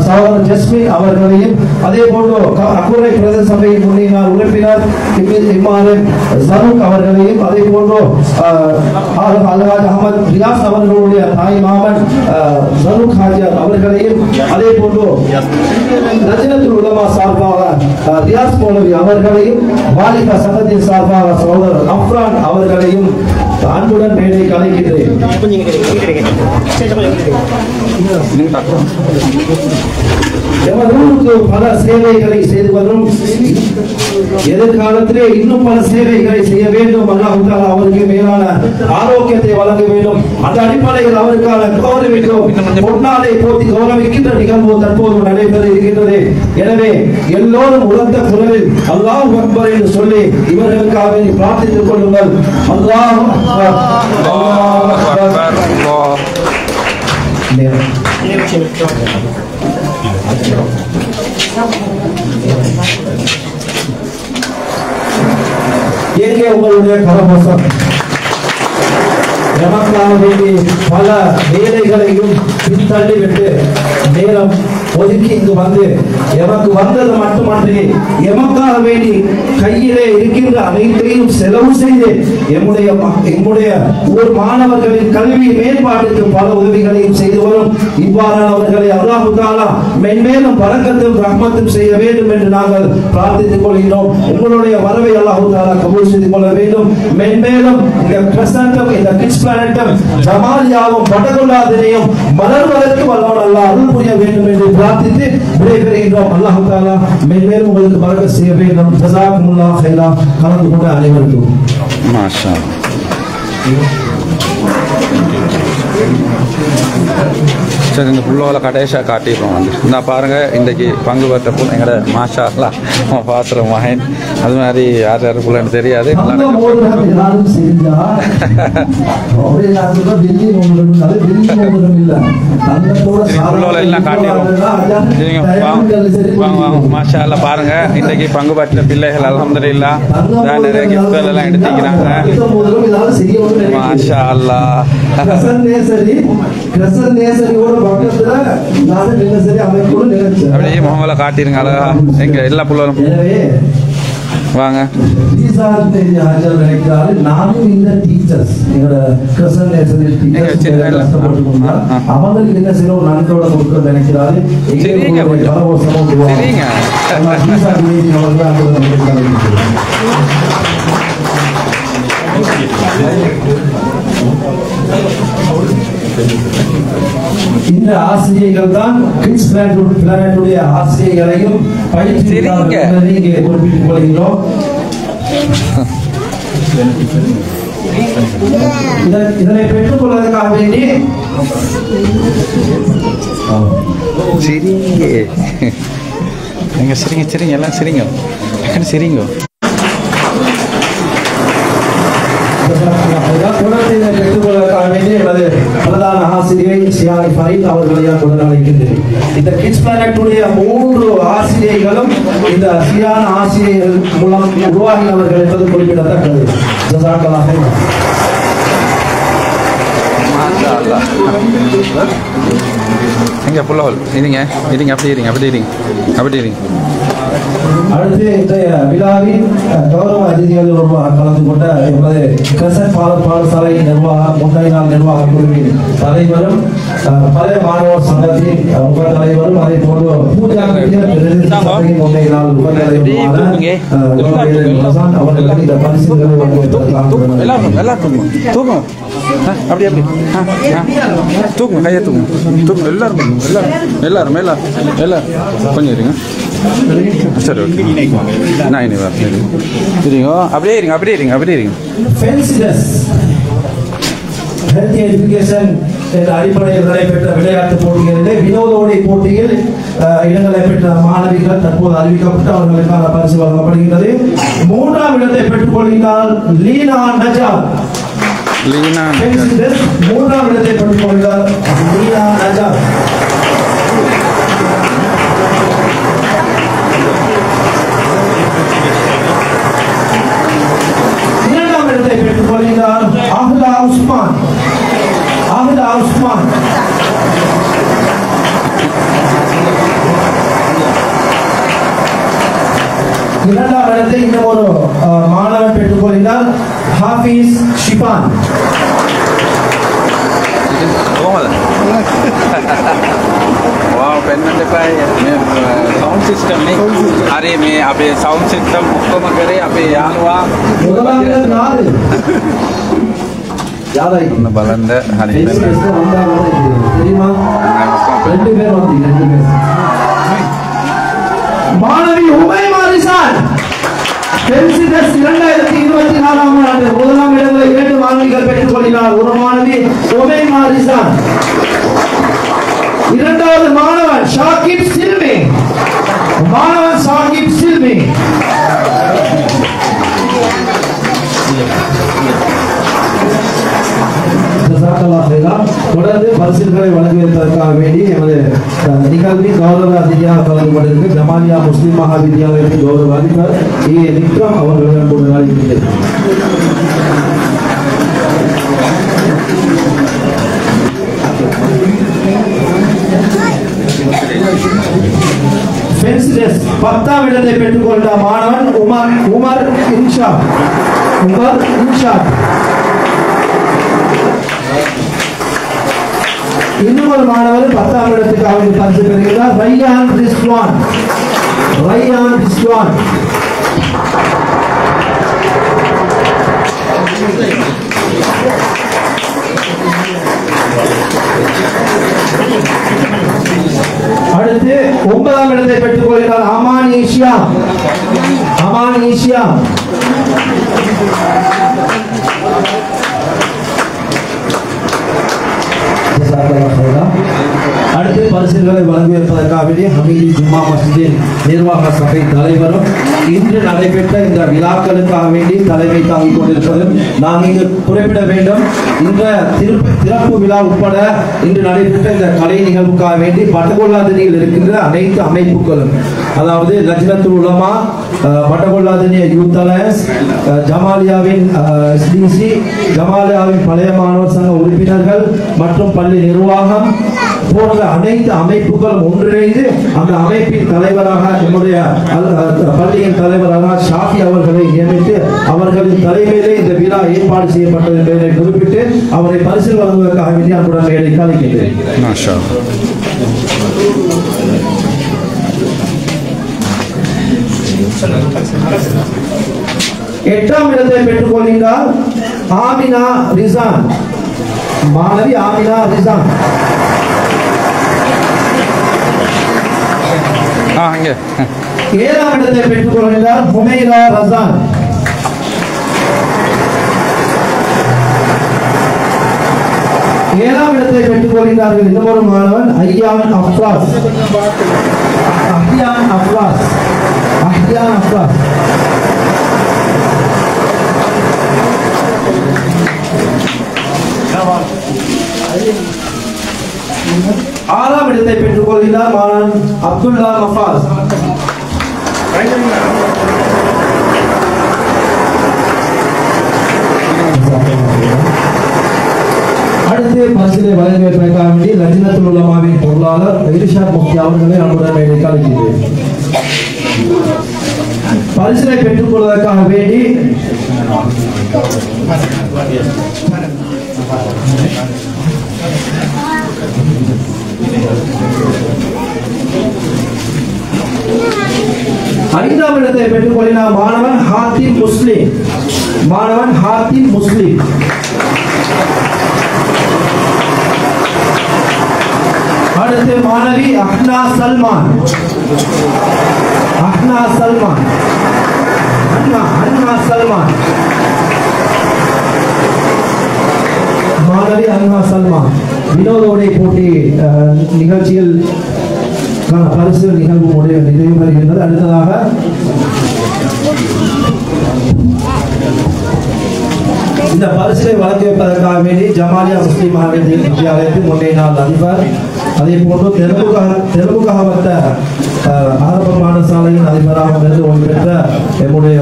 சகோதரர் ஜஸ்மின் அவர்களையும், அதே போன்று அக்குரை பிரதேச சபையின் முன்னாள் உறுப்பினர் இமாம் ஜரூக் அவர்களையும், அதே போன்று அல்ஹாஜ் அஹமத் ரியாஸ் அவர்களுடைய தாய் மாமன் ஜரூக் ஹாஜர் அவர்களையும், அதே போன்று லஜ்னத்துல் உலமா சார்பாக ரியாஸ் மௌலவி அவர்களையும், வாலிபா சங்கத்தின் சார்பாக சகோதரர் அஃப்ரான் அவர்களையும் அன்புடன் மேடை கலைக்கின்றேன். பல சேவைகளை செய்து வரும், எதிர்காலத்திலே இன்னும் பல சேவைகளை செய்ய வேண்டும். அல்லாஹ் தஆலா அவருக்கு மேலான ஆரோக்கியத்தை வழங்க வேண்டும். அந்த அடிப்படையில் அவருக்கான கௌரவிக்கும் பொன்னாலை போட்டி கௌரவிக்கின்ற நிகழ்வு தற்போது நடைபெற இருக்கின்றது. எனவே எல்லோரும் உரத்த குரலில் அல்லாஹ் அக்பர் என்று சொல்லி இவர்களுக்காக பிரார்த்தித்துக் கொள்ளுங்கள். அல்லாஹ் அக்பர், அல்லாஹ் அக்பர். எங்கே உங்களுடைய கரகோஷம்? எமக்காக வேண்டி பல வேலைகளையும் பின்தள்ளிவிட்டு நேரம் ஒதுக்கி இங்கு வந்து எமக்கு வந்தது மட்டுமன்றி எமக்காக வேண்டி கையிலே இருக்கின்ற அனைத்தையும் செலவு செய்து எம்முடைய ஊர் மாணவர்களின் கல்வி மேம்பாட்டுக்கு பல உதவிகளையும் செய்து வரும் இவ்வாறானவர்களை அல்லாஹ் தஆலா மென்மேலும் பரக்கத்தும் ரஹ்மத்தும் செய்ய வேண்டும் என்று நாங்கள் பிரார்த்தித்துக் கொள்கிறோம். உங்களுடைய வரவை அல்லாஹ் தஆலா கபூல் செய்து கொள்ள வேண்டும். மென்மேலும் இந்த கிரசன்டம், இந்த கிட்ஸ் பிளானட்டும், ஜமாலியாவும் படகுலாதினையும் மலர்வதற்கு வல்லவன் அல்லாஹ் அருள் புரிய வேண்டும் என்று பிரார்த்தித்து விடைபெறுகின்றோம். அல்லாஹ் தஆலா மென்மேலும் உங்களுக்கு பரக்கத் செய்ய வேண்டும். ஜஸாக்குமுல்லாஹ் கைரா. கலந்து கொண்ட அனைவருக்கும் மாஷா சரி, இந்த புள்ளோவில் கடைசியாக காட்டிடுறோம் வந்து இந்த பாருங்கள். இன்றைக்கு பங்கு பெற்ற எங்களோட மாஷா எல்லாம் பாத்திர மகன் அது மாதிரி யார் யார் புள்ளன்னு தெரியாது. புள்ளோவில் எல்லாம் காட்டிடுறோம். மாஷா எல்லாம் பாருங்கள். இன்றைக்கு பங்கு பெற்ற பிள்ளைகள் அல்ஹம்துலில்லாஹ் நிறைய கிஃப்ட்கள் எல்லாம் எடுத்துக்கிறாங்க. மாஷா அல்லாஹ். அப்படியே முகமல காட்டிருங்க அழகா. எங்க எல்லா புள்ளும் வாங்க. நானும் இந்த டீச்சர்ஸ் அவங்களுக்கு என்ன சில ஒரு நன்கோட கொடுக்க நினைக்கிறாரு. இந்த ஆசிரியர்கள் தான் கிட்ஸ் பிளானட்டுடைய ஆசிரியர்களையும் பயிற்சி குறிப்பிட்டுக் கொள்கிறோம். இதனை பெற்றுக் கொள்வதற்காக வேண்டி சரிங்க எங்க சரிங்க சரிங்க எல்லாம் சரிங்க சரிங்க. பிரதான ஆசிரியை சியானி ஃபரீத் அவர்களையா கொண்டு அழைக்கின்றேன். இந்த கிட்ஸ் பிளானட்டுடைய 3 ஆசிரியர்களும் இந்த சியான ஆசிரியர்கள் மூலம் உருவாகினவர்கள் என்பது குறிப்பிடத்தக்கது. ஜஸாக்கல்லாஹ் ஹைரன். எங்க புள்ளோல் இருங்க இருங்க அப்படி இருங்க அப்படி இருங்க அப்படி இருங்க. அடுத்து இன்றைய விழாவில் கௌரவ அதிதிகள் கலந்து கொண்ட எமது கிரசன்ட் பாடசாலை முன்னைய நாள் நிர்வாக குழுவின் தலைவரும் பழைய மாணவர் சங்கத்தின் உப தலைவரும் அதே போன்று பூஜா சபையின் முன்னைய நாள் உப தலைவருமான அவர்கள் இந்த பரிசுகளை அப்படி அப்படி தூக்குங்க கையை தூக்குங்க தூக்குங்க எல்லாரும் எல்லாரும் எல்லாரும் எல்லாரும் கொஞ்சம் இருங்க. சரி ஓகே நான் இனி வரேன் இருங்க அப்படியே இருங்க அப்படியே இருங்க அப்படியே இருங்க. ஹெல்த் எஜுகேஷன் என்ற அடிப்படையில் நடைபெற்ற விளையாட்டு போட்டிகளிலே வினோதோடை போட்டியில் இடங்களை பெற்ற மாணவிகள் தற்போது அறிவிக்கப்பட்டு அவர்களுக்கான பரிசு வழங்கப்படுகிறது. 3ஆம் இடத்தை பெற்றுக் கொள்கிறார் லீனா நஜாத். 3ஆம் இடத்தை பெற்றுக் கொள்கிறார் லீனா நஜாத். இரண்டாம் இடத்தை இன்னும் ஒரு மாணவன் பெற்றுக்கொள்கிறார், Hafiz Shiban. Wow, pennant depan sound system ni. Hari me abe sound system ukkama kare abe yanuwa. முதலாம் இடம் 4. யாரை Unna balanda hari me. தெரியுமா? 2 பேர் வந்தீங்க, 2 பேர். மாணவி உமைமா ரிசான் பென்சிடஸ் 2024ஆம் ஆண்டு முதலாம் இடங்களை 2 மாணவிகள் பெற்றுக் கொள்கிறார். ஒரு மாணவி உமைமா ரிசான். இரண்டாவது மாணவன் ஷாகிப் சில்வி. மாணவன் ஷாகிப் சில்வி. தொடர்ந்து பரிசுகளை வழங்குவதற்காக வேண்டி எமது நிகழ்வின் கௌரவ அதிதியாக கலந்து கொண்டிருக்க ஜமாலியா முஸ்லிம் மகா வித்யாலயத்தின் கௌரவ அதிபர் ஏ விக்ரம் அவர்களுடன் கூட அழைக்கின்றேன். ஃபென்சிடஸ் 10ஆம் இடத்தை பெற்றுக்கொண்ட மாணவன் உமர் இன்ஷாத். இன்னும் ஒரு மாணவர் 10ஆம் இடத்துக்காக பரிசு பெறுகிறார், ரையான் ரிஸ்வான். அடுத்து 9ஆம் இடத்தை பெற்றுக் கொள்கிறார் அமான் ஈஷியா. அடுத்து பரிசுகளை வழங்குவதற்காக ஹமீதி ஜும்மா மஸ்ஜிதின் நிர்வாக சபை தலைவரும் இன்று நடைபெற்ற இந்த விழாக்களுக்காக வேண்டி தலைமை தாங்கிக் கொண்டிருப்பதும் நான் இங்கு குறிப்பிட வேண்டும். இந்த திறப்பு விழா உட்பட இன்று நடைபெற்ற இந்த கலை நிகழ்வுக்காக வேண்டி பட்டகொள்ளாதனியில் இருக்கின்ற அனைத்து அமைப்புகளும், அதாவது லஜ்னத்துல் உலமா, பட்டகொள்ளாதனிய யூத் அலையன்ஸ், ஜமாலியாவின் எஸ்டிசி, ஜமாலியாவின் பழைய மாணவர் சங்க உறுப்பினர்கள் மற்றும் பள்ளி நிர்வாகம் போன்ற அனைத்து அமைப்புகளும் ஒன்றிணைந்து அந்த அமைப்பின் தலைவராக நம்முடைய பள்ளியின் தலைவராக ஷாஃபி அவர்களை நியமித்து அவர்களின் தலைமையிலே இந்த விழா ஏற்பாடு செய்யப்பட்டது என்பதை குறிப்பிட்டு அவரை பரிசு வழங்குவதற்காக வேண்டி அன்புடன் மேடைக்கு அழைக்கின்றேன். 8ஆம் இடத்தை பெற்றுக் கொள்கிறார் ஆமினா ரிசான். மாணவி ஆமினா ரிசான். அங்கே 7ஆம் இடத்தை பெற்றுக் கொள்கிறார் ஹுமைரா ரசான். 7ஆம் இடத்தை பெற்றுக் கொள்கிறார்கள் இன்னொரு மாணவன் அஹ்யான் அஃப்ராஸ். ஆறாம் இடத்தை பெற்றுக் கொள்கிறார் மாணவன் அப்துல்லா மஃபாஸ். அடுத்து பரிசிலை வழங்குவதற்காக வேண்டி லஜ்னத்துல் உலமாவின் பொருளாளர் இர்ஷாத் முஃப்தி அவர்களை நம்முடன் மேடைக்கு அழைக்கிறேன். பரிசிலை பெற்றுக் கொள்வதற்காக வேண்டி ஐந்தாம் இடத்தை பெற்றுக் கொள்கிறார் மாணவன் ஹாத்திம் முஸ்லிம். அடுத்து மாணவி அஹ்னா சல்மான். மாணவி அன்ஹா சல்மான் வினோத உடை போட்டி நிகழ்ச்சியில் பரிசு நிகழ்வு நிறைவு பெறுகின்றது. அடுத்ததாக இந்த பரிசை வழங்கி வைப்பதற்காக வேண்டி ஜமாலியா முஸ்லிம் மகா வித்யாலயத்தின் முன்னைய நாள் அதிபர், அதே போன்று தெலுங்குகாவத்த ஆரம்ப பாடசாலையின் அதிபராக இருந்து ஓய்வு பெற்ற நம்முடைய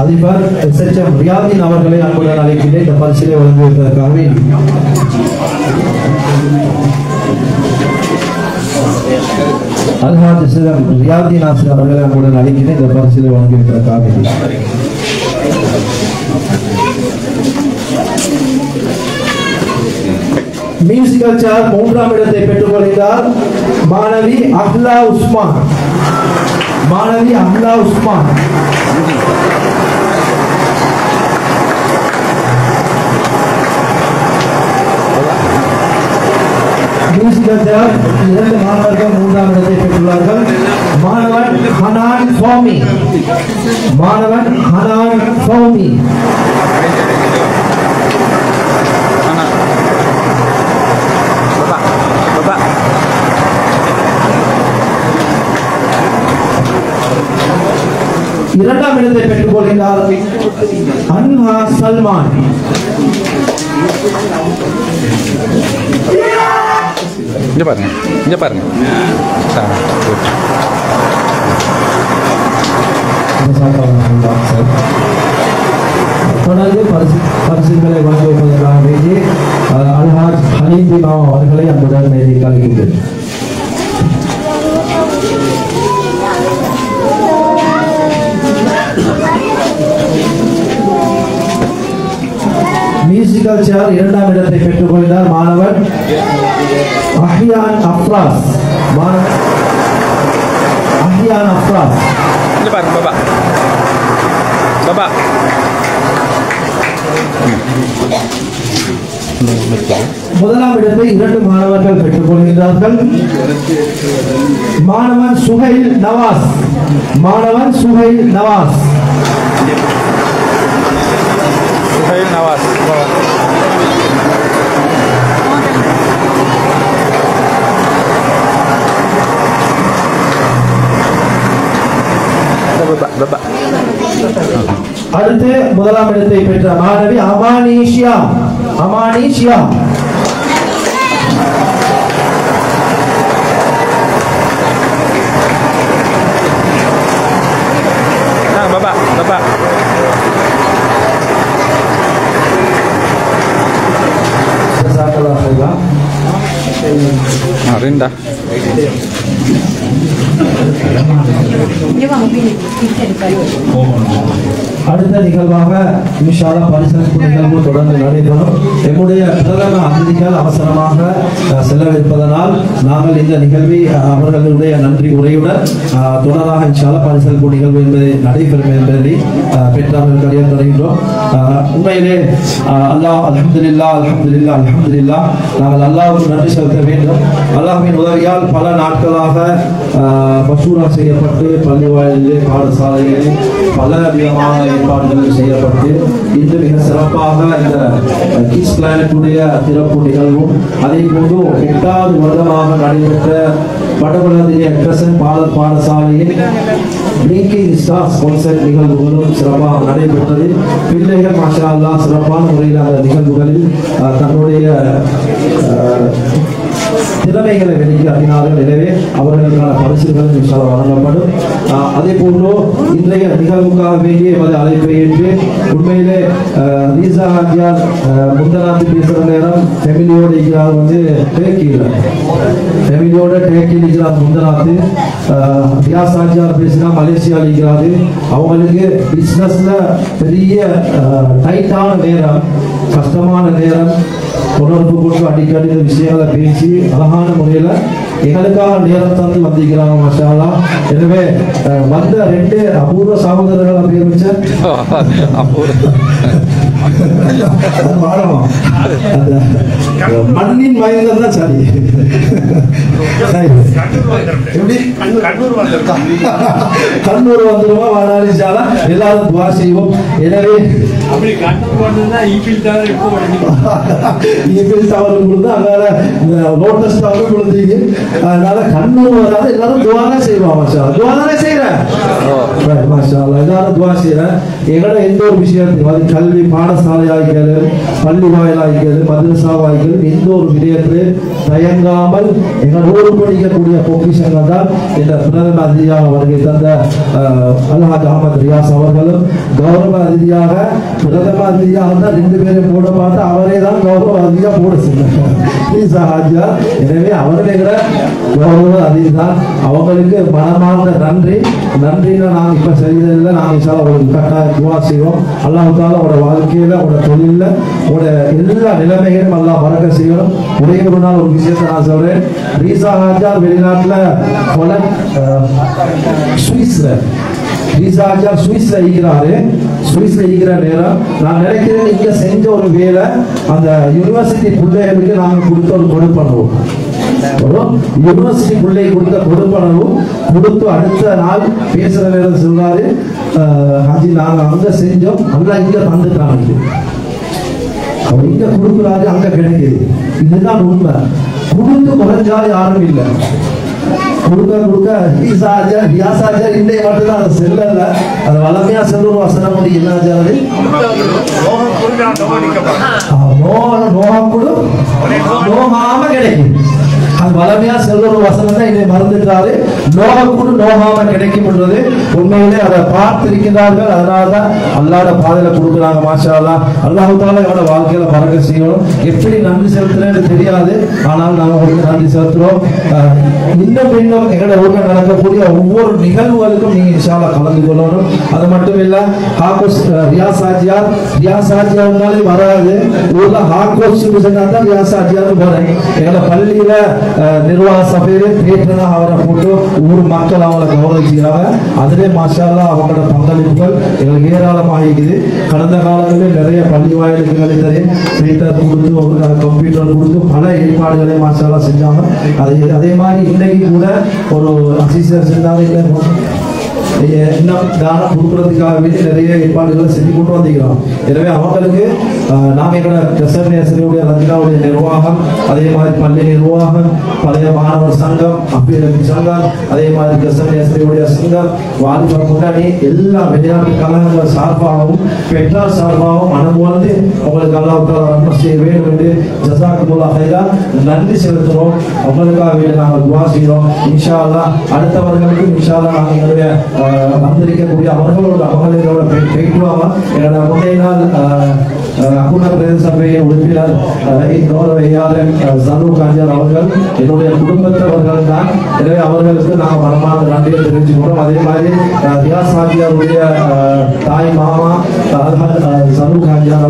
அதிபர் SHM ரியாதீன் அவர்களை அன்புடன் அழைக்கிறேன் இந்த பரிசை வழங்கி வைப்பதற்காக வேண்டி. அல்ஹாஜ் ரியாதி நாசர் அவர்களை நம்முடன் அழைக்கிறேன் இந்த பரிசிலை வழங்கியிருக்கிறதுக்காக. மியூசிக்கல் சேர் 3ஆம் இடத்தை பெற்றுக் கொள்கிறார் மாணவி அஹ்லா உஸ்மான். மாணவி அஹ்லா உஸ்மான். மியூசிக்கல் சேர் 2 மாணவர்கள் 3ஆம் இடத்தை பெற்றுள்ளார்கள். மாணவன் ஹனான் ஃபௌமி. மாணவன் ஹனான் ஃபௌமி. இரண்டாம் இடத்தை பெற்றுக் கொள்கிறார் அன்ஹா சல்மான். இங்க பாருங்க, இங்க பாருங்க. தொடர்ந்து பரிசுகளை வழங்குவதற்காக வேண்டி அல்ஹாஜ் ஹலீம் இமாம் அவர்களை அன்புடன் மேடைக்கு அழைக்கின்றேன். மியூசிக்கல் சேர் 2ஆம் இடத்தை பெற்றுக் கொண்டார் மாணவர் அஹ்யான் அஃப்ராஸ். மாணவர் அஹ்யான் அஃப்ராஸ். பாபா பாபா முதலாம் இடத்தை 2 மாணவர்கள் பெற்றுக் கொள்கிறார்கள். மாணவன் சுஹைல் நவாஸ். மாணவன் சுஹைல் நவாஸ். சுஹைல் நவாஸ். அடுத்து முதலாம் இடத்தை பெற்ற மாணவி அமானிஷியா. அமானிஷியா. பாபா பாபா Rinda. அடுத்த நிகழ்வாக இன்ஷா அல்லாஹ் பரிசளிப்பு நிகழ்வு தொடர்ந்து நடைபெறும். எம்முடைய பிரதம அதிதிகள் அவசரமாக செல்லவிருப்பதனால் நாங்கள் இந்த நிகழ்வை அவர்களுடைய நன்றி உரையுடன் தொடராக இன்ஷா அல்லாஹ் பரிசளிப்பு நிகழ்வு என்பதை நடைபெறும் என்பதை பெற்றவர்கள் அறிய தருகின்றோம். உண்மையிலே அல்லாஹ் அல்ஹம்துலில்லாஹ் அல்ஹம்துலில்லாஹ் அல்ஹம்துலில்லாஹ் நாங்கள் அல்லாஹ்வுக்கு நன்றி செலுத்த வேண்டும். அல்லாஹ்வின் உதவியால் பல நாட்களாக மசூரா செய்யப்பட்டு பள்ளி வாயிலே பாடசாலைகளில் பல விதமான ஏற்பாடுகள் செய்யப்பட்டு இன்று மிக சிறப்பாக இந்த கிஸ் பிளானட்டுடைய திறப்பு நிகழ்வும் அதே போன்று 8வது வருடமாக நடைபெற்ற வடபழதிய கிரசன் பாடசாலையின் பிளிங்கிங் ஸ்டார்ஸ் கான்சர்ட் நிகழ்வுகளும் சிறப்பாக நடைபெற்றது. பிள்ளைகள் மாஷா அல்லாஹ் சிறப்பான முறையில் அந்த நிகழ்வுகளில் தன்னுடைய திறமைகளை வெளிக்காட்டினார்கள். எனவே அவர்களுக்கான பரிசுகள் வழங்கப்படும். அதே போன்று இன்றைய நிகழ்வுக்காக வேண்டிய அழைப்பை ஏற்று உண்மையிலே ரீசா ஆஜியார் முந்தநாத்து பேசுகிற நேரம் ஃபேமிலியோடு இருக்கிறார் டேக்கியில் ஃபேமிலியோட டேக்கில் இருக்கிறார் முந்தநாத்து. ரியாஸ் ஆஜியார் பேசினா மலேசியாவில் இருக்கிறாரு. அவங்களுக்கு பிஸ்னஸ்ல பெரிய டைட்டான நேரம், கஷ்டமான நேரம், தொடர்பு கொண்டு அடிக்கடி இந்த விஷயங்களை பேசி அழகான முறையில் எங்களுக்காக நேரம் தந்து வந்திருக்கிறாங்க மாஷா அல்லாஹ். எனவே வந்த 2 அபூர்வ சகோதரர்கள் பேர் வச்ச மண்ணின் மயங்கள் தான் சரி. கண்ணூர் வந்துருமா வாடாலிச்சாலா எல்லாரும் துவா செய்வோம். எனவே லோட்டஸ் டவர் கொடுத்தீங்க. அதனால கண்ணூர் வராது, எல்லாரும் துவானா செய்வோம். மாஷா துவாதானே செய்யறேன். மாஷா அல்லாஹ் எல்லாரும் துவா செய்யறேன். எங்களோட எந்த ஒரு விஷயத்தையும் அது கல்வி பாடசாலை ஆகிக்கிறது, பள்ளி வாயிலாகிக்கிறது, மதரசா வாய்க்கிறது, எந்த ஒரு விடயத்திலே தயங்காமல் எங்களோடு படிக்கக்கூடிய பொக்கிஷங்கள் தான் இந்த பிரதம அதிதியாக வருகை தந்த அல்ஹாஜ் அஹமத் ரியாஸ் அவர்களும் கௌரவ அதிதியாக பிரதம அதிதியாக தான் 2 பேரும் போட பார்த்து அவரே தான் கௌரவ அதிதியாக போட சொன்னார். எனவே அவர்களை விட கௌரவ அதிதி தான். அவங்களுக்கு மனமார்ந்த நன்றின்னு நாங்கள் இப்போ செய்ததில்லை. நாங்கள் இன்ஷால்லா உங்களுக்கு கட்டாயம் துவா செய்வோம். அல்லாஹ் தாலா அவரோட வாழ்க்கையில் அவரோட தொழிலில் அவரோட எல்லா நிலைமைகளும் அல்லாஹ் பறக்க செய்யணும். ஒரே ஒரு நாள் ஒரு விஷயத்தை நான் சொல்றேன். ரீசா ஹாஜார் வெளிநாட்டில் சுவிஸ்ல இருக்கிறாரு. சுவிஸ்ல இருக்கிற நேரம் நான் நினைக்கிறேன் இங்க செஞ்ச ஒரு வேலை அந்த யூனிவர்சிட்டி பிள்ளைகளுக்கு நாங்கள் கொடுத்த ஒரு கொடுப்பனவும் யூனிவர்சிட்டி பிள்ளை கொடுத்த கொடுப்பனவும் கொடுத்து அடுத்த நாள் பேசுற நேரம் சொல்றாரு, ஹாஜி நாங்க அங்க செஞ்சோம், அங்க இங்க தந்துட்டாங்க. அவர் இங்க கொடுக்குறாரு, அங்க கிடைக்குது. இதுதான் உண்மை. கொடுத்து குறைஞ்சா யாரும் இல்லை. கொடுக்க வியாசாஜர் இன்றைய மட்டும்தான் அதை செல்லல. அது வளமையா செல்லும் வசனம் வந்து என்ன ஆச்சாரு நோகாம கிடைக்கும். அது வளமையா செல்ல ஒரு வசனம் தான் இதை மறந்துட்டாரு. நோகக்கூடு நோகாம கிடைக்கும் என்றது உண்மையிலே அதை பார்த்திருக்கிறார்கள். அதனாலதான் அல்லாட பாதையில கொடுக்குறாங்க. மாஷா அல்லாஹ். அல்லாஹ் தாலா என்னோட வாழ்க்கையில பறக்க செய்யணும். எப்படி நன்றி செலுத்துறேன்னு தெரியாது, ஆனால் நாங்கள் உங்களுக்கு நன்றி செலுத்துறோம். இன்னும் எங்களோட ஊரில் நடக்கக்கூடிய ஒவ்வொரு நிகழ்வுகளுக்கும் நீங்க இன்ஷா அல்லாஹ் கலந்து கொள்ளணும். அது மட்டும் இல்ல ஹாக்கோஸ் ரியாஸ் ஆஜியார்னாலே வராது. ஊர்ல ஹாக்கோஸ் தான் ரியாஸ் ஆஜியார் வரேன். எங்களோட பள்ளியில நிர்வாக சபையிலே பேட்டனா அவரை போட்டு ஊர் மக்கள் அவங்களை கௌரவிக்கிறாங்க. அதிலே மாஷா அல்லாஹ் அவங்களோட பங்களிப்புகள் எங்களுக்கு ஏராளமாக இருக்குது. கடந்த காலங்களில் நிறைய பள்ளி வாயிலுக்கு பேட்டர் கொடுத்து கம்ப்யூட்டர் கொடுத்து பல ஏற்பாடுகளை மாஷா அல்லாஹ் செஞ்சாங்க. அதே மாதிரி இன்னைக்கு கூட ஒரு அசிஸ்டர் செஞ்சாங்க. இன்னும் தானம் கொடுக்கறதுக்காக வேண்டி நிறைய ஏற்பாடுகளை செஞ்சு கொண்டு வந்திருக்கிறோம். எனவே அவங்களுக்கு நாம் எங்களோட கசமேசனுடைய ரஞ்சினாவுடைய நிர்வாகம், அதே மாதிரி பள்ளி நிர்வாகம், பழைய மாணவர் சங்கம், அபிவிருத்தி சங்கம், அதே மாதிரி கசமேசனுடைய சங்கம், வாலிபர் முன்னணி, எல்லா வெளிநாட்டு கழகங்கள் சார்பாகவும் பெற்றார் சார்பாகவும் மனம் வந்து உங்களுக்கு அல்லாஹ் செய்ய வேண்டும் என்று ஜஸாக்குமுல்லாஹ் ஹைரா நன்றி செலுத்துகிறோம். அவங்களுக்காக வேண்டி நாங்கள் துவா செய்கிறோம். இன்ஷா அல்லாஹ் அடுத்தவர்களுக்கு இன்ஷா அல்லாஹ் நாங்கள் எங்களுடைய வந்திருக்கக்கூடிய அவர்களோட போயிட்டுவாங்க. என்னோட முந்தைய நாள் அகுனர் பிரதேச சபையை உறுப்பினர் ஜரூக் ஆஜியார் அவர்கள் என்னுடைய குடும்பத்தவர்கள் தான். எனவே அவர்களுக்கு நாங்கள் மனமான நன்றியை தெரிவிச்சுக்கிறோம். அதே மாதிரி ரியாஸ் ஆஜியாருடைய தாய் மாமா ஜரூக் ஆஜியார்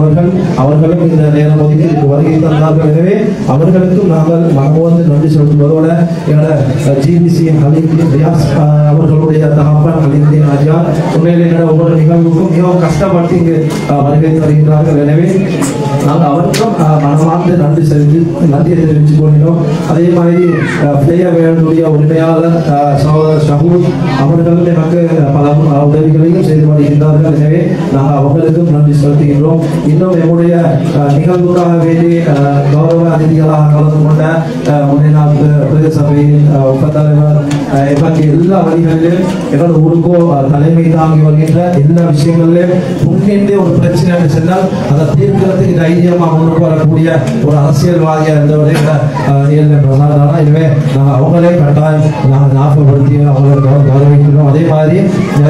அவர்களும் இந்த நேரம் ஒதுக்கி வருகை தந்தார்கள். எனவே அவர்களுக்கும் நாங்கள் மனமோந்து நன்றி செலுத்துவதோட என்னோட ஜிபிசியின் ரியாஸ் அவர்களுடைய தகப்பன் உண்மையிலே ஒவ்வொரு நிகழ்வுக்கும் மிகவும் கஷ்டப்பட்டு இங்கு வருகை தருகின்றார்கள். எனவே நாங்கள் அவருக்கும் மனமார்ந்து நன்றியை தெரிவித்துக் கொள்கிறோம். அதே மாதிரி பிளேயர்களுடைய உரிமையாளர் சகோதரர் ஷஹூர் அவர்களும் எனக்கு பல உதவிகளையும் செய்து வருகின்றார்கள். எனவே நாங்கள் அவர்களுக்கும் நன்றி செலுத்துகின்றோம். இன்னும் நம்முடைய நிகழ்வுக்காக வேண்டி கௌரவ அதிதிகளாக கலந்து கொண்ட முந்தைய நாள் பிரதேச சபையின் உபத்தலைவர் எல்லா வழிகளிலும் எங்களோட ஊருக்கோ தலைமை தாங்கி வருகின்ற எல்லா விஷயங்களிலும் முன்னின்று ஒரு பிரச்சனை சொன்னால் அதை தீர்க்கிறதுக்கு தைரியமாக முன்னுக்கு வரக்கூடிய ஒரு அரசியல்வாதியாக இருந்தவரை பிரசாதாரா. எனவே நாங்கள் அவங்களே கட்டாயம் நாங்கள் ஞாபகப்படுத்தி அவங்களை கௌரவிக்கிறோம். அதே மாதிரி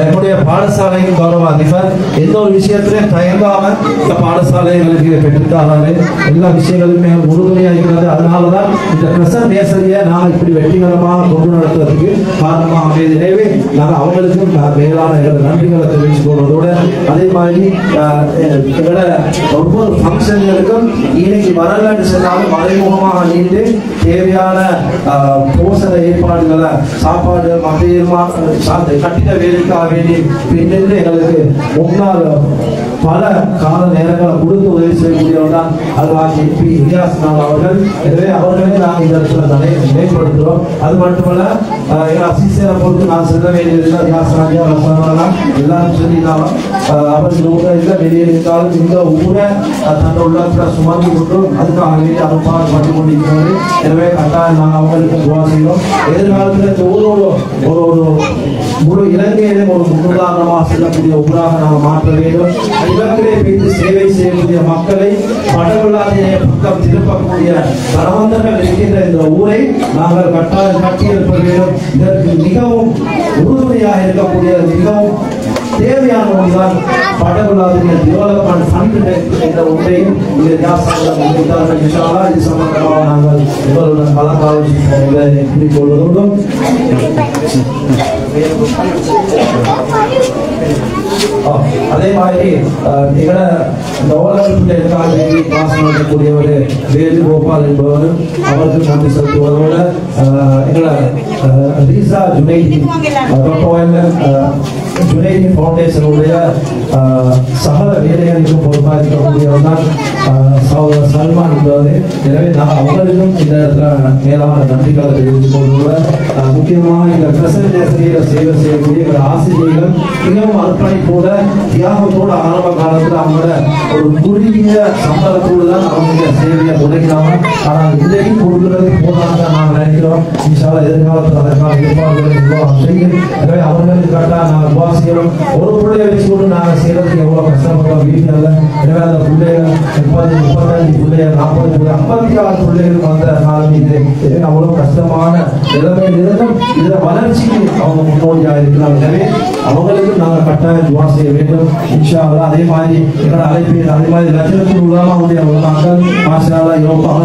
என்னுடைய பாடசாலையின் கௌரவ அதிபர் எந்த ஒரு விஷயத்திலையும் தயங்காமல் இந்த பாடசாலைகளுக்கு பெற்றுத்தாராரு. எல்லா விஷயங்களுமே உறுதுணையாக இருக்கிறது. அதனாலதான் இந்த பிரசன் நேசரியை நாங்கள் இப்படி வெற்றிகரமாக கொண்டு நடத்துவதற்கு காரணமாக அமைது. எனவே நாங்கள் அவங்களுக்கும் மேலான நன்றிகளை தெரிவித்துக் கொள்வதோடு அதே மாதிரி எங்களோட ஒவ்வொரு ஃபங்க்ஷன்களுக்கும் இன்னைக்கு வரலாறு சென்றாலும் மறைமுகமாக நீண்டு தேவையான போஷண ஏற்பாடுகளை சாப்பாடு கட்டிட வேலைக்காக வேண்டி பின்னின்று எங்களுக்கு முன்னால் பல கால நேரங்களை கொடுத்து உதவி செய்யக்கூடியவர் தான் அல்ஹாஜி பி இலியாஸ் அவர்கள். எனவே அவர்களே நாங்கள் இந்த இடத்துல மேம்படுத்துகிறோம். அது மட்டுமல்ல எங்கள் அசிஸ்டரை பொறுத்து நான் செல்ல வேண்டியதில்லை. ரியாஸ் ராஜா எல்லாரும் சொல்லி அவர்கள் ஊரில் வெளியே இருந்தாலும் இந்த ஊர் கூட தன்னோட உள்ளத்தில் சுமந்து கொண்டு அதுக்காக வேண்டி அனுப்பாக பண்ணி கொண்டிருக்கிறது. எனவே கட்டாயம் நாங்கள் அவங்களுக்கு துவா செய்கிறோம். எதிர்காலத்தில் இந்த ஊரோட ஒரு முழு இலங்கையிலும் ஒரு முன்னுதாரணமாக செல்லக்கூடிய ஊராக நாங்கள் மாற்ற வேண்டும். இலக்கிலே வைத்து சேவை செய்யக்கூடிய மக்களை படகுள்ளாதைய பக்கம் திருப்பக்கூடிய பலவந்தர்கள் இருக்கின்ற இந்த ஊரை நாங்கள் கட்டாயம் கட்டியெழுப்ப வேண்டும். இதற்கு மிகவும் உறுதுணையாக இருக்கக்கூடிய மிகவும் தேவையான ஒன்றுதான் படகுள்ளாதைய டெவலப்மெண்ட் ஃபண்ட் என்ற ஒன்றையும் இந்த தியாசங்கள் இது சம்பந்தமாக நாங்கள் உங்களுடன் கலந்தாலோசிக்க கூறிக்கொள்வதும் அதே மாதிரி எங்களோட கூடியவர் வேணுகோபால் என்பவர் அவருக்கு நன்றி செலுத்துவதோடு எங்களோட ரீசா ஜுனைதி ஃபவுண்டேஷனுடைய சகல வேலைகளுக்கும் பொறுப்பாக இருக்கக்கூடியவர் தான் சகோதரர் சல்மான் என்பவர். எனவே நான் அவர்களுக்கும் இந்த இடத்துல மேலான நன்றிகளை தெரிவித்துக் கொள்ளுவேன். முக்கியமாக இந்த பிரசன்டேஷனில் சேவை செய்யக்கூடிய ஆசிரியர்கள் மிகவும் அர்ப்பணிப்போட தியாகத்தோட ஆரம்ப காலத்தில் அவங்களோட ஒரு குறுகிய சம்பளத்தோடு தான் அவங்க சேவையை உழைக்கிறாங்க. ஆனால் இன்றைக்கு கொடுக்கிறது போதான்னு நாங்கள் நினைக்கிறோம். இன்ஷால்லா எதிர்காலத்தில் அதற்கான ஏற்பாடுகள் செய்யும். எனவே அவர்களுக்கு கரெக்டாக நாங்கள் வாசிக்கிறோம். ஒரு பிள்ளையை வச்சுக்கொண்டு நாங்கள் செய்யறதுக்கு எவ்வளோ கஷ்டப்படுறோம் வீட்டில். எனவே அந்த பிள்ளைகள் 30, 35 பிள்ளைகள் 40, 56 பிள்ளைகள் வந்த காலம் இது. அவ்வளோ கஷ்டமான நிலைமையில் இருந்தும் இதில் வளர்ச்சிக்கு அவங்க முன்னோடியாக இருக்கிறாங்க. எனவே அவங்களுக்கு நாங்கள் கட்டாயம் துவா செய்ய வேண்டும். இன்ஷா அல்லாஹ். அதே மாதிரி எங்களோட அழைப்பில் அதே மாதிரி லட்சணத்தில் உள்ளவங்களுடைய மக்கள் மாஷால்லா யோகாக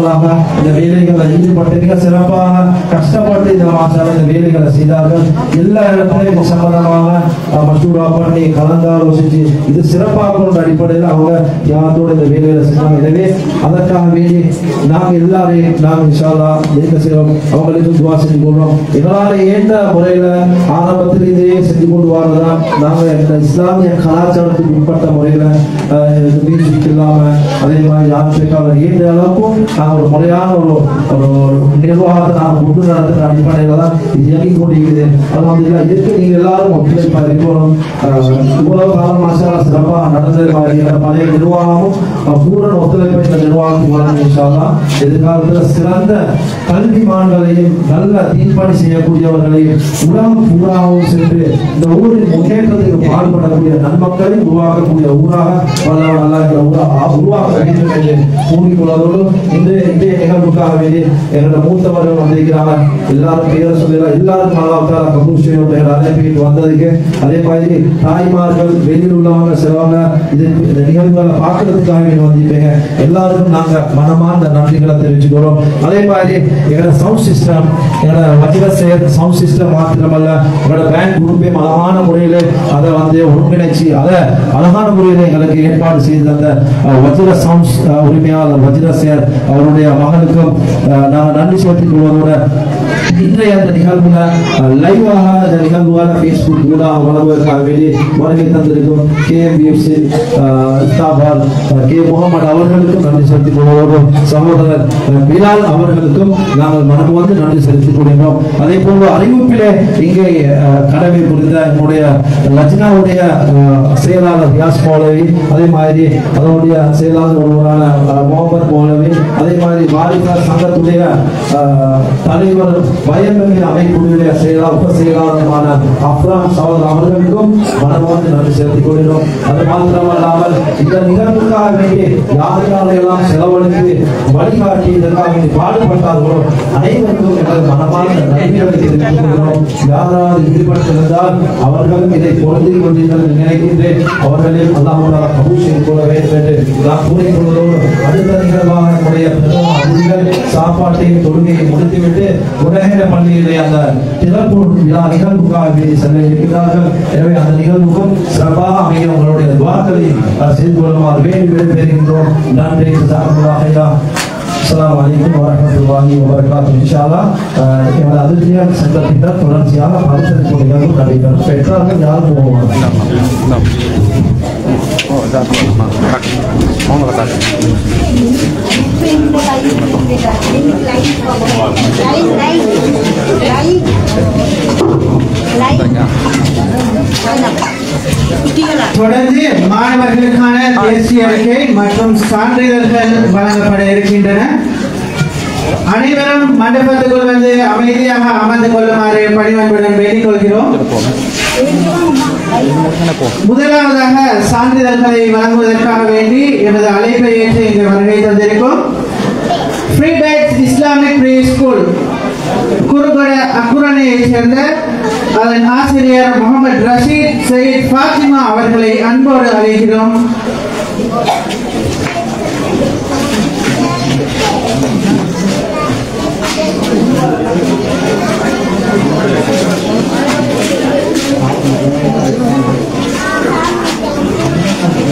இந்த வேலைகளை ஈடுபட்டு மிக சிறப்பாக கஷ்டப்பட்டு இந்த மாஷால்லா இந்த வேலைகளை செய்தார்கள். எல்லா இடத்துலையும் சம்பந்தமாக மசூரா பண்ணி கலந்தாலோசிச்சு இது சிறப்பாக அடிப்படையில் அவங்க தியாகத்தோடு இந்த வேலைகளை செஞ்சாங்க. எனவே அதற்காக வேண்டி நாங்கள் எல்லாரையும் நாங்கள் இன்ஷா அல்லாஹ் இருக்க செய்வோம். அவங்களுக்கு துவா செஞ்சு கொள்வோம். எங்களால் ஏற்ற முறையில் ஆரம்பத்தில் இதையே செஞ்சு கொண்டு வரதான் நாங்கள் இந்த இஸ்லாமிய கலாச்சாரத்துக்கு உட்பட்ட முறையில் மியூசிக் இல்லாமல் அதே மாதிரி ஆப்பிரிக்காவில் ஏற்ற அளவுக்கும் நாங்கள் ஒரு முறையான ஒரு நிர்வாகத்தை நாங்கள் கொண்டு நடத்துகிற அடிப்படையில் தான் இது இயங்கிக் கொண்டிருக்குது. அதனால இதற்கு நீங்கள் எல்லாரும் ஒத்துழைப்பாக இருக்கணும். இவ்வளவு காலம் மாசாலா சிறப்பாக நடந்தது மாதிரி பழைய நிர்வாகமும் பூரண ஒத்துழைப்பை இந்த நிர்வாகத்துக்கு வழங்க இன்ஷா அல்லாஹ். எதிர்காலத்தில் சிறந்த கல்விமான்களையும் நல்ல தீர்ப்பணி செய்யக்கூடியவர்களையும் உலகம் பூராவும் சென்று இந்த ஊரின் முன்னேற்றத்துக்கு பாடுபடக்கூடிய நன்மக்களை உருவாக்கக்கூடிய ஊராக வல்லவன் அல்லாஹ் இந்த உருவாக்க வேண்டும் என்று கூறிக்கொள்வதோடு இன்றைய நிகழ்வுக்காக வேண்டி எங்களோட மூத்தவர்கள் வந்திருக்கிறாங்க. எல்லாரும் பேர சொல்லலாம். எல்லாருக்கும் அல்லாஹ் கபூல் செய்யும் அழைப்பிட்டு வந்ததுக்கு. அதே மாதிரி தாய்மார்கள் வெளியில் உள்ளவங்க சிலவங்க இந்த நிகழ்வுகளை பார்க்கறதுக்காக வேண்டி வந்திருப்பீங்க. எல்லாருக்கும் நாங்கள் மனமார்ந்த நன்றிகளை தெரிவிச்சுக்கிறோம். அதே மாதிரி எங்களோட சவுண்ட் சிஸ்டம் எங்களோட வஜ்ரசேர் சவுண்ட் சிஸ்டம் மாத்திரமல்ல எங்களோட பேங்க் குரூப்பே அழகான முறையில் அதை வந்து ஒருங்கிணைச்சு அதை அழகான முறையில் எங்களுக்கு ஏற்பாடு செய்து தந்த வஜ்ர சவுண்ட்ஸ் உரிமையாளர் வஜ்ரசேர் அவருடைய மகனுக்கும் நாங்கள் நன்றி செலுத்திக் கொள்வதோட இன்றைய அந்த நிகழ்வுல லைவாக அந்த நிகழ்வுகளை ஃபேஸ்புக் கூட வளர்வதற்காக வேண்டி வருகை தந்திருக்கும் KMBFC ஸ்டாஃபால் கே முகமது அவர்களுக்கும் நன்றி செலுத்திக் கொள்வோம். சகோதரர் பிலால் அவர்களுக்கும் நாங்கள் மனம் வந்து நன்றி செலுத்திக் கொள்கிறோம். அதே போல அறிவிப்பிலே இங்கே கடமை புரிந்த என்னுடைய லஜ்னாவுடைய செயலாளர் ரியாஸ் மௌலவி, அதே மாதிரி அதனுடைய செயலாளர் ஒருவரான முகமது மௌலவி, அதே மாதிரி வாரிசா சங்கத்துடைய தலைவர் பயமின்றி அமைப்புடைய உப செயலாளருமான அப்ராம் சகோதரர் அவர்களுக்கும் மனமார்ந்த நன்றி செலுத்திக் கொள்கிறோம். அது மாத்திரமல்லாமல் இந்த நிகழ்வுக்காக வேண்டி யாரெல்லாம் செலவழித்து வழிகாட்டி இதற்காக வேண்டி பாடுபட்டார்களோ அனைவருக்கும் எங்கள் மனமார்ந்த நன்றிகளை தெரிவித்துக் கொள்கிறோம். யாராவது ஈடுபட்டிருந்தால் அவர்களும் இதை பொருந்திக் கொண்டீர்கள் நினைக்கின்றேன். அவர்களையும் அல்லாஹ்வுடைய கபூல் செய்து கொள்ள வேண்டும் என்று நான் கூறிக்கொள்வதோடு அடுத்த நிகழ்வாக நம்முடைய அதிகள் சாப்பாட்டையும் தொழுகையை முடித்துவிட்டு உடனே பள்ளியிலே அந்த திறப்பு விழா நிகழ்வுக்காக செல்ல இருக்கிறார்கள். எனவே அந்த நிகழ்வுக்கும் சிறப்பாக அமைய உங்களுடைய துவாக்களை செய்து கொள்ளுமாறு வேண்டி விடைபெறுகின்றோம். நன்றி. அஸ்ஸலாமு அலைக்கும் வரஹ்மத்துல்லாஹி வபரகாத்துஹு. இன்ஷா அல்லாஹ் எங்களது அதிர்ச்சியான சங்கத்தினர் தொடர்ச்சியாக பரிசளிப்பு நிகழ்வு நடைபெறும். பெற்றார்கள் யாரும் போவாங்க. தொடர்ந்து மாணவர்களுக்கான தேசிய அறிக்கை மற்றும் சான்றிதழ்கள் வழங்கப்பட இருக்கின்றன. அனைவரும் மண்டபத்துக்குள் வந்து அமைதியாக அமர்ந்து கொள்ளுமாறு பணிவன்புடன் வேண்டிக் கொள்கிறோம். முதலாவதாக சான்றிதழ்களை வழங்குவதற்காக வேண்டி எமது அழைப்பை ஏற்று இங்கு வருகை தந்திருக்கும் ஃப்ரீ பேட்ஸ் இஸ்லாமிக் ப்ரீ ஸ்கூல் குறுகொட அக்குரணையைச் சேர்ந்த அதன் ஆசிரியர் முகமது ரஷீத் சயீத் ஃபாத்திமா அவர்களை அன்போடு அழைக்கிறோம்.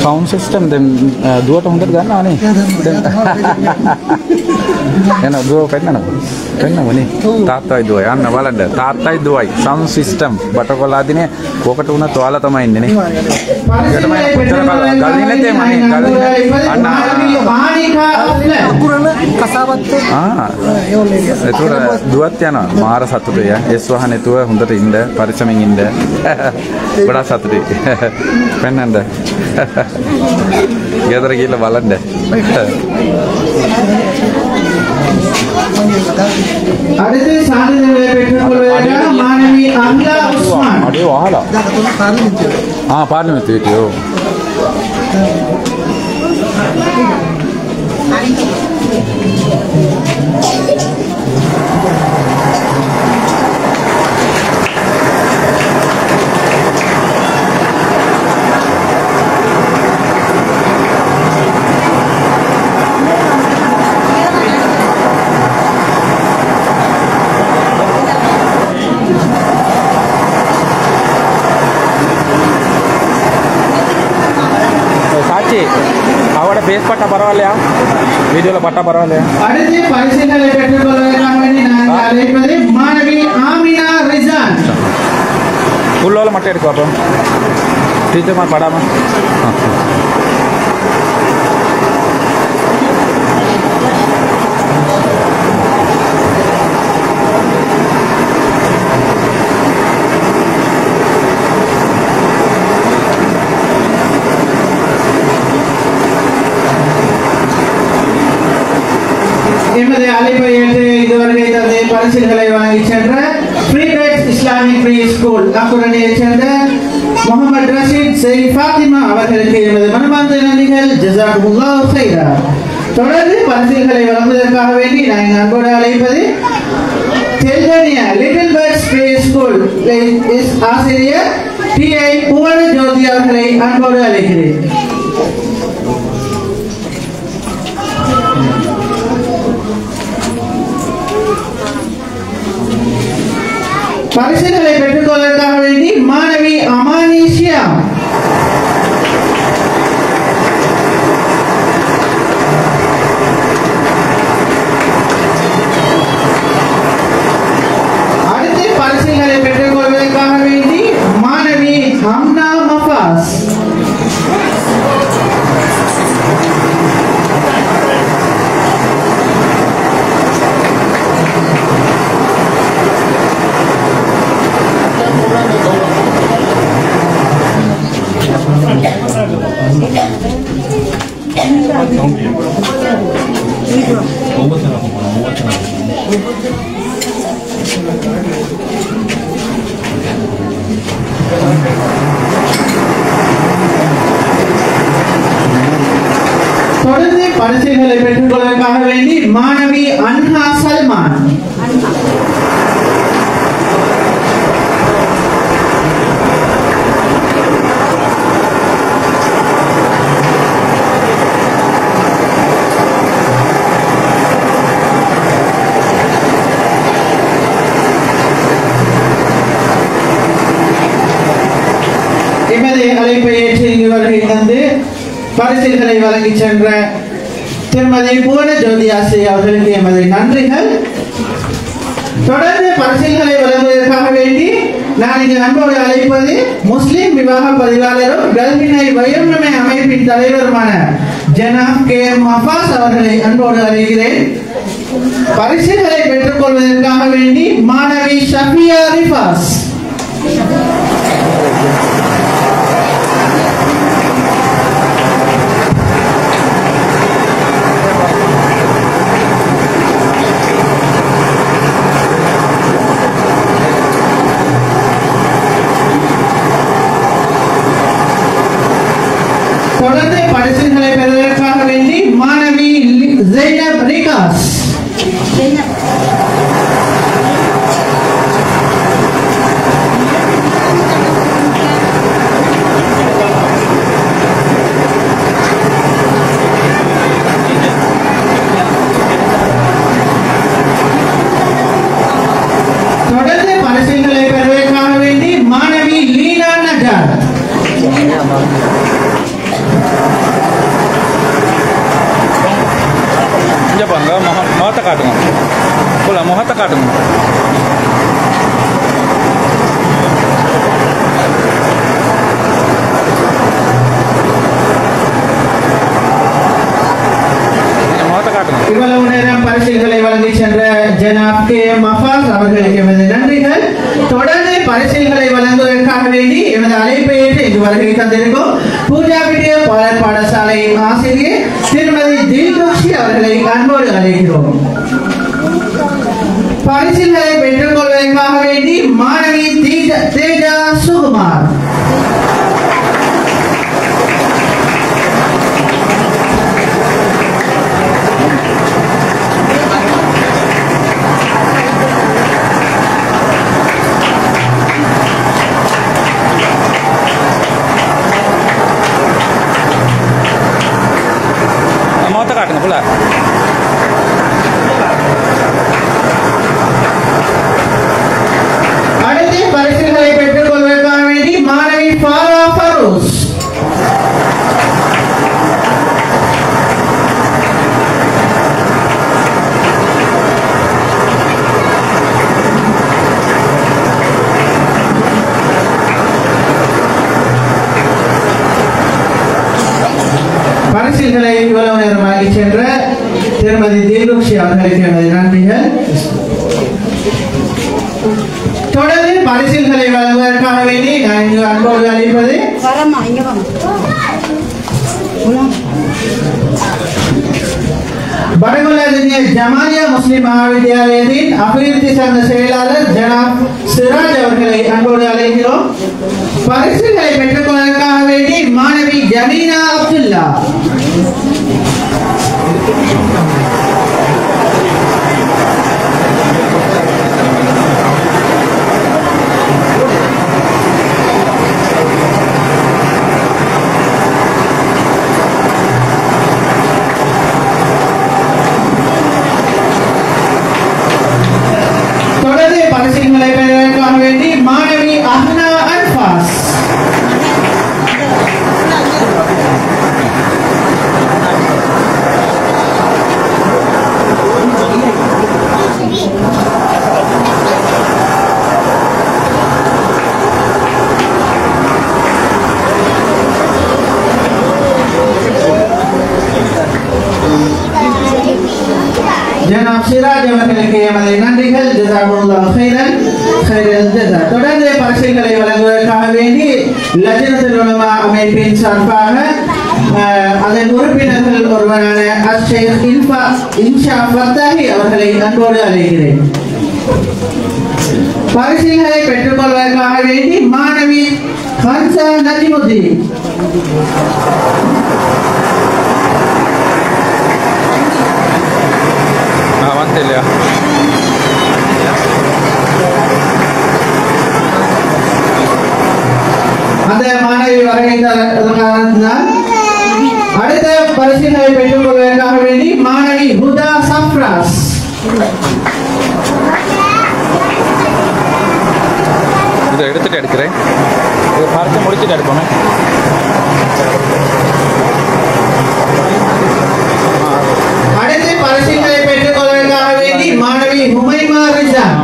Sound system then dua tahun tergana nih. Enak dua pengen nih. Tatai dua ya, na walanda. Tatai dua. Sound system. Batakola adine kokatu una toala tama ini nih. Kita main kali ini teh main kali ini. Itu dua tiana. Mahara satu tu ya. Eswahan itu hundar indah. Parisaming indah. Bada satu deh. Pengen dah. Gather gila balanda. அடுத்து சான்றிதழ்களை பெற்றுக்கொள்வதற்காக மாணவி amla Usman. Ada wahala. Parliament itu. Awak base pata பரவாயில்லையா வீடியோல பட்டா பரவாயில்லையா அடுத்து பரிசுகளை பெற்றுக்கொள்வதற்காக வேண்டி நான் அழைப்பது மாணவி ஆமினா ரிசான். உள்ளோல மட்டும் எடுக்கும் அப்போ டீச்சர் மாதிரி படாமா எமது அழைப்பை ஏற்று இதுவரை தந்தை பரிசுகளை வழங்கி சென்ற ஃப்ரீ பேட்ஸ் இஸ்லாமிக் ப்ரீ ஸ்கூல் அக்குரணையைச் சேர்ந்த முகமது ரஷீத் சயீத் ஃபாத்திமா அவர்களுக்கு எமது மனமார்ந்த நன்றிகள். ஜஸாக்குமுல்லாஹ் ஹைரா. தொடர்ந்து பரிசுகளை வழங்குவதற்காக வேண்டி நான் அன்போடு அழைப்பது தெல்கனியா லிட்டில் பேர்ட்ஸ் ப்ரீ ஸ்கூல் ஆசிரியர் டி.ஐ. புவன ஜோதி அவர்களை அன்போடு அழைக்கிறேன். பரிசுகளை பெற்றுக்கொள்வதற்காக வேண்டி மாணவி அமானிஷியா. அடுத்து பரிசுகளை பெற்றுக்கொள்வதற்காக வேண்டி மாணவி ஹம்னா மஃபாஸ். தொடர்ந்து பரிசுகளை பெற்றுக்கொள்வதற்காக வேண்டி மாணவி அன்ஹா சல்மான். எமது அழைப்பை ஏற்று இங்கு வருகை தந்து பரிசுகளை வழங்கி சென்ற திருமதி புவன ஜோதி ஆசிரியர் அவர்களுக்கு எமது நன்றிகள். தொடர்ந்து பரிசுகளை வழங்குவதற்காக வேண்டி நான் இங்கு அன்போடு அழைப்பது முஸ்லிம் விவாக பதிவாளரும் கல்வினை வயோநிலை அமைப்பின் தலைவருமான ஜனாப் கே.எம். மஃபாஸ் அவர்களை அன்போடு அழைக்கிறேன். பரிசுகளை பெற்றுக்கொள்வதற்காக வேண்டி மாணவி ஷஃபியா ரிஃபாஸ். கே மஃபாஸ் அவர்களுக்கு எமது நன்றிகள். தொடர்ந்து பரிசுகளை வழங்குவதற்காக வேண்டி எமது அழைப்பை ஏற்று இங்கு வருகை தந்திருக்கும் பூஜாபிட்டிய பாலர் பாடசாலையின் ஆசிரியர் திருமதி தில்ருஷி அவர்களை அன்போடு அழைக்கிறோம். பரிசுகளை பெற்றுக் கொள்வதற்காக வேண்டி மாணவி தேஜா சுகுமார், காட்டுங்க புள்ள. அடுத்து பரிசுகளை பெற்றுக் கொள்வதற்காக வேண்டி மாணவி ஃபாரா ஃபரோஸ், பரிசுகளை இவ்வளவு நேரமாகி சென்ற திருமதி தீபக்ஷி அவர்களுக்கு எனது நன்றிகள். தொடர்ந்து பரிசுகளை வழங்குவதற்காக வேண்டி நான் இங்கு அன்போடு அழைப்பது வடகுலா ஜமாலியா முஸ்லிம் மகாவித்யாலயத்தின் அபிவிருத்தி சார்ந்த செயலாளர் ஜனாப் சிராஜ் அவர்களை அன்போடு அழைக்கிறோம். பரிசுகளை பெற்றுக் கொள்வதற்காக வேண்டி மாணவி ஜமீனா அப்துல்லா, பரிசுகளை பெறுவதற்காக வேண்டி மாணவி அஹ்னா அன்பாஸ், ஜனாப் சிராஜ் அவர்களுக்கு எமது நன்றிகள். ஜஸாகுல்லாஹு கைரன் கைரல் ஜஸா. தொடர்ந்து பரிசுகளை வழங்குவதற்காக வேண்டி லஜ்னத்துல் உலமா அமைப்பின் சார்பாக அதன் உறுப்பினர்கள் ஒருவரான அஷேக் இன்ஷா ஃபத்தாஹி அவர்களை அன்போடு அழைக்கிறேன். பரிசுகளை பெற்றுக் கொள்வதற்காக வேண்டி மாணவி ஹன்சா நஜிமுதீன், இல்லையா அந்த மாணவி வருகின்றதால் அடுத்த பரிசுகளை பெற்றுக் கொள்வதற்காக வேண்டி மாணவி ஹுதா சஃப்ராஸ், இதை எடுத்துட்டு எடுக்கிறேன். இதை பார்த்து முடிச்சுட்டு எடுப்போமே. அடுத்து பரிசுகளை பெற்றுக் கொள்வதற்காக வேண்டி மாணவி உமைமா ரிசான்,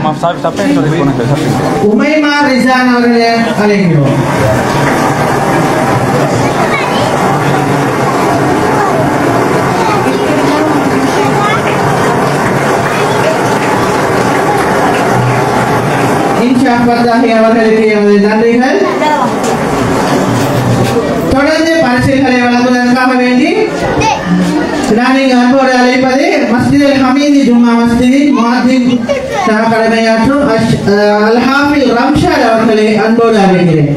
உமைமா ரிசான் அவர்களை அழைக்கிறோம். இன்ஷா ஃபத்தாஹி அவர்களுக்கு எமது நன்றிகள். தொடர்ந்து பரிசுகளை வழங்குவதற்காக வேண்டி நான் இங்கு அன்போடு அழைப்பது மஸ்ஜித் ஹமீதி ஜும்மா மஸ்ஜிதின் முஅத்தின் கடமையாற்றும் அல் ஹாஃபிஸ் ரம்ஷாத் அவர்களை அன்போடு அழைக்கிறேன்.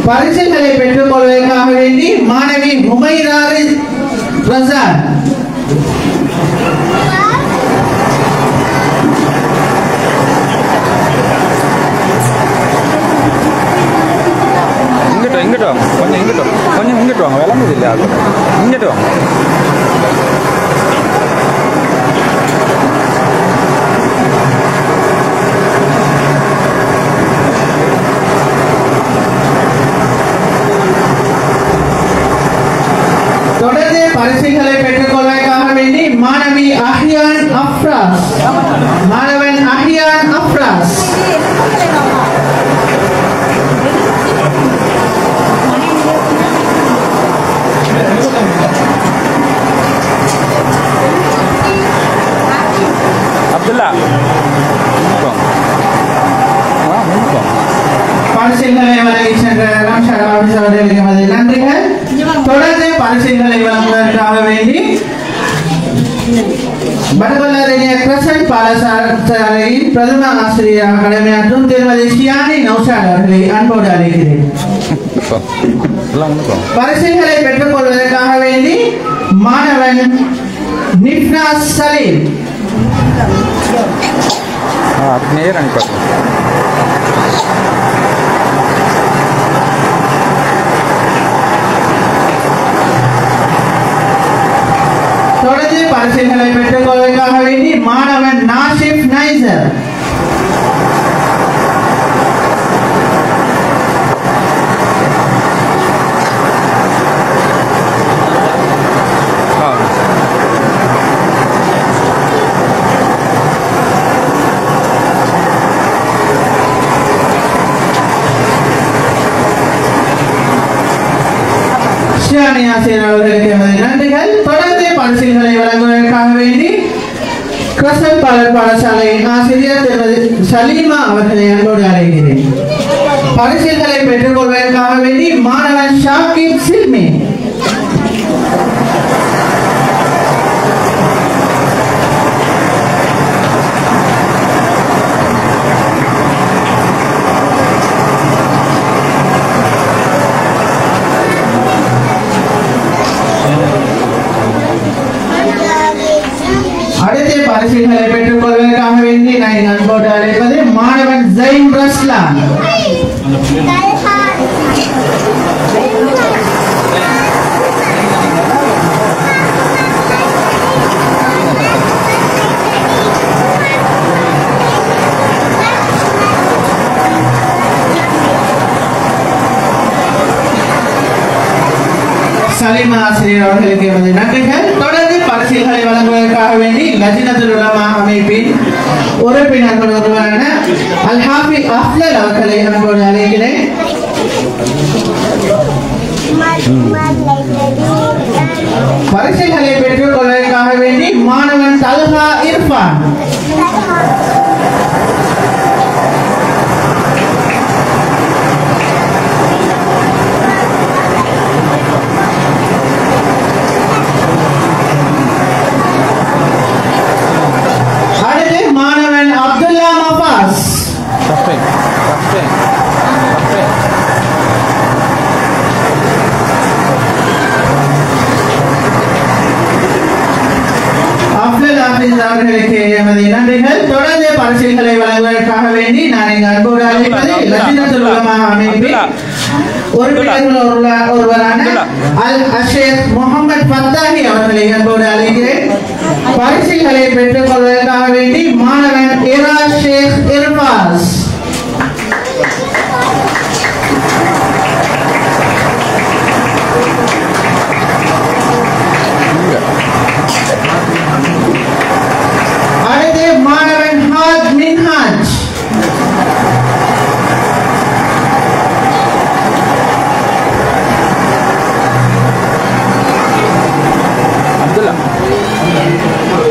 பரிசுகளை பெற்றுக் கொள்வதற்காக வேண்டி மாணவி ஹுமைரா ரஸான், இங்கிட்டு வாங்க, கொஞ்சம் இங்கிட்டு வாங்க, விளங்குது இல்லையா, இங்கிட்டு வாங்க. தொடர்ந்து பரிசுகளை பெற்றுக் கொள்வதற்காக வேண்டி மாணவி அஹ்யான் அஃப்ராஸ், மாணவன் அஹ்யான் அஃப்ராஸ், பரிசுகளை வழங்கி சென்ற ராம்சார் ஆபீஸ் அவர்களுக்கு எமது நன்றிகள். தொடர்ந்து பரிசுகளை வழங்குவதற்காக வேண்டி வடகொல்லரிய கிரசன்ட் பாடசாலையின் பிரதம ஆசிரியராக கடமையாற்றும் திருமதி ஷியானி நௌஷாத் அவர்களை அன்போடு அழைக்கிறேன். பரிசுகளை பெற்றுக் கொள்வதற்காக வேண்டி மாணவன் நிப்னா சலீம் தொடர்ந்து பரிசுகளை பெற்றுக் கொள்வதற்காக வேண்டி மாணவன் நாஷிப் நைசர் ஆசிரியர் அவர்களுக்கு எமது நன்றிகள். தொடர்ந்து பரிசுகளை வழங்குவதற்காக வேண்டி கிரசன்ட் பாடசாலையின் ஆசிரியர் திருமதி சலீமா அவர்களை அன்போடு அழைக்கிறேன். பரிசுகளை பெற்றுக் கொள்வதற்காக வேண்டி மாணவன் ஷாகிப் சில்மி அடுத்த பரிசுகளை பெற்றுக் கொள்வதற்காக வேண்டி நான் அன்போடு அழைப்பது மாணவன் ஜெயின் ரஸ்லான். சலீமா ஆசிரியர் அவர்களுக்கு எமது நன்றிகள். தொடர்ந்து பரிசுகளை வழங்குவதற்காக வேண்டி லஜ்னத்துல் உலமா அமைப்பின் உறுப்பினர்கள் ஒருவரான அல் ஹாஃபி அஃப்லல் அவர்களை அன்போடு அழைக்கிறேன். பரிசுகளை பெற்றுக் கொள்வதற்காக வேண்டி மாணவன் தல்ஹா இர்ஃபான் மாணவன் அப்துல்லா மஃபாஸ் அப்துல் ஹாஃபிஸ் அவர்களுக்கு எமது நன்றிகள். தொடர்ந்து பரிசுகளை வழங்குவதற்காக வேண்டி நான் இங்கு அன்போடு அழைப்பது லஜ்னத்துல் உலமா அமைப்பின் உறுப்பினர்கள் ஒருவரான அல் அஷேக் முகமது ஃபத்தாஹி அவர்களை அன்போடு அழைக்கிறேன். பரிசுகளை பெற்றுக் கொள்வதற்காக வேண்டி மாணவன் இரா ஷேக் இர்பாஸ் அடுத்து மாணவன் ஹாஜ் மின்ஹாஜ்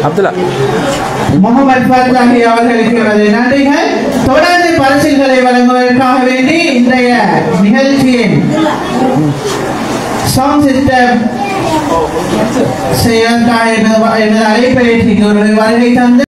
அப்துல்லா முகமது ஃபத்தாஹி அவர்களுக்கு எமது நன்றிகள். தொடர்ந்து பரிசுகளை வழங்குவதற்காக வேண்டி இன்றைய நிகழ்ச்சியின் சவுண்ட் சிஸ்டம் செய்வதற்காக எனது அழைப்பை வருகை தந்து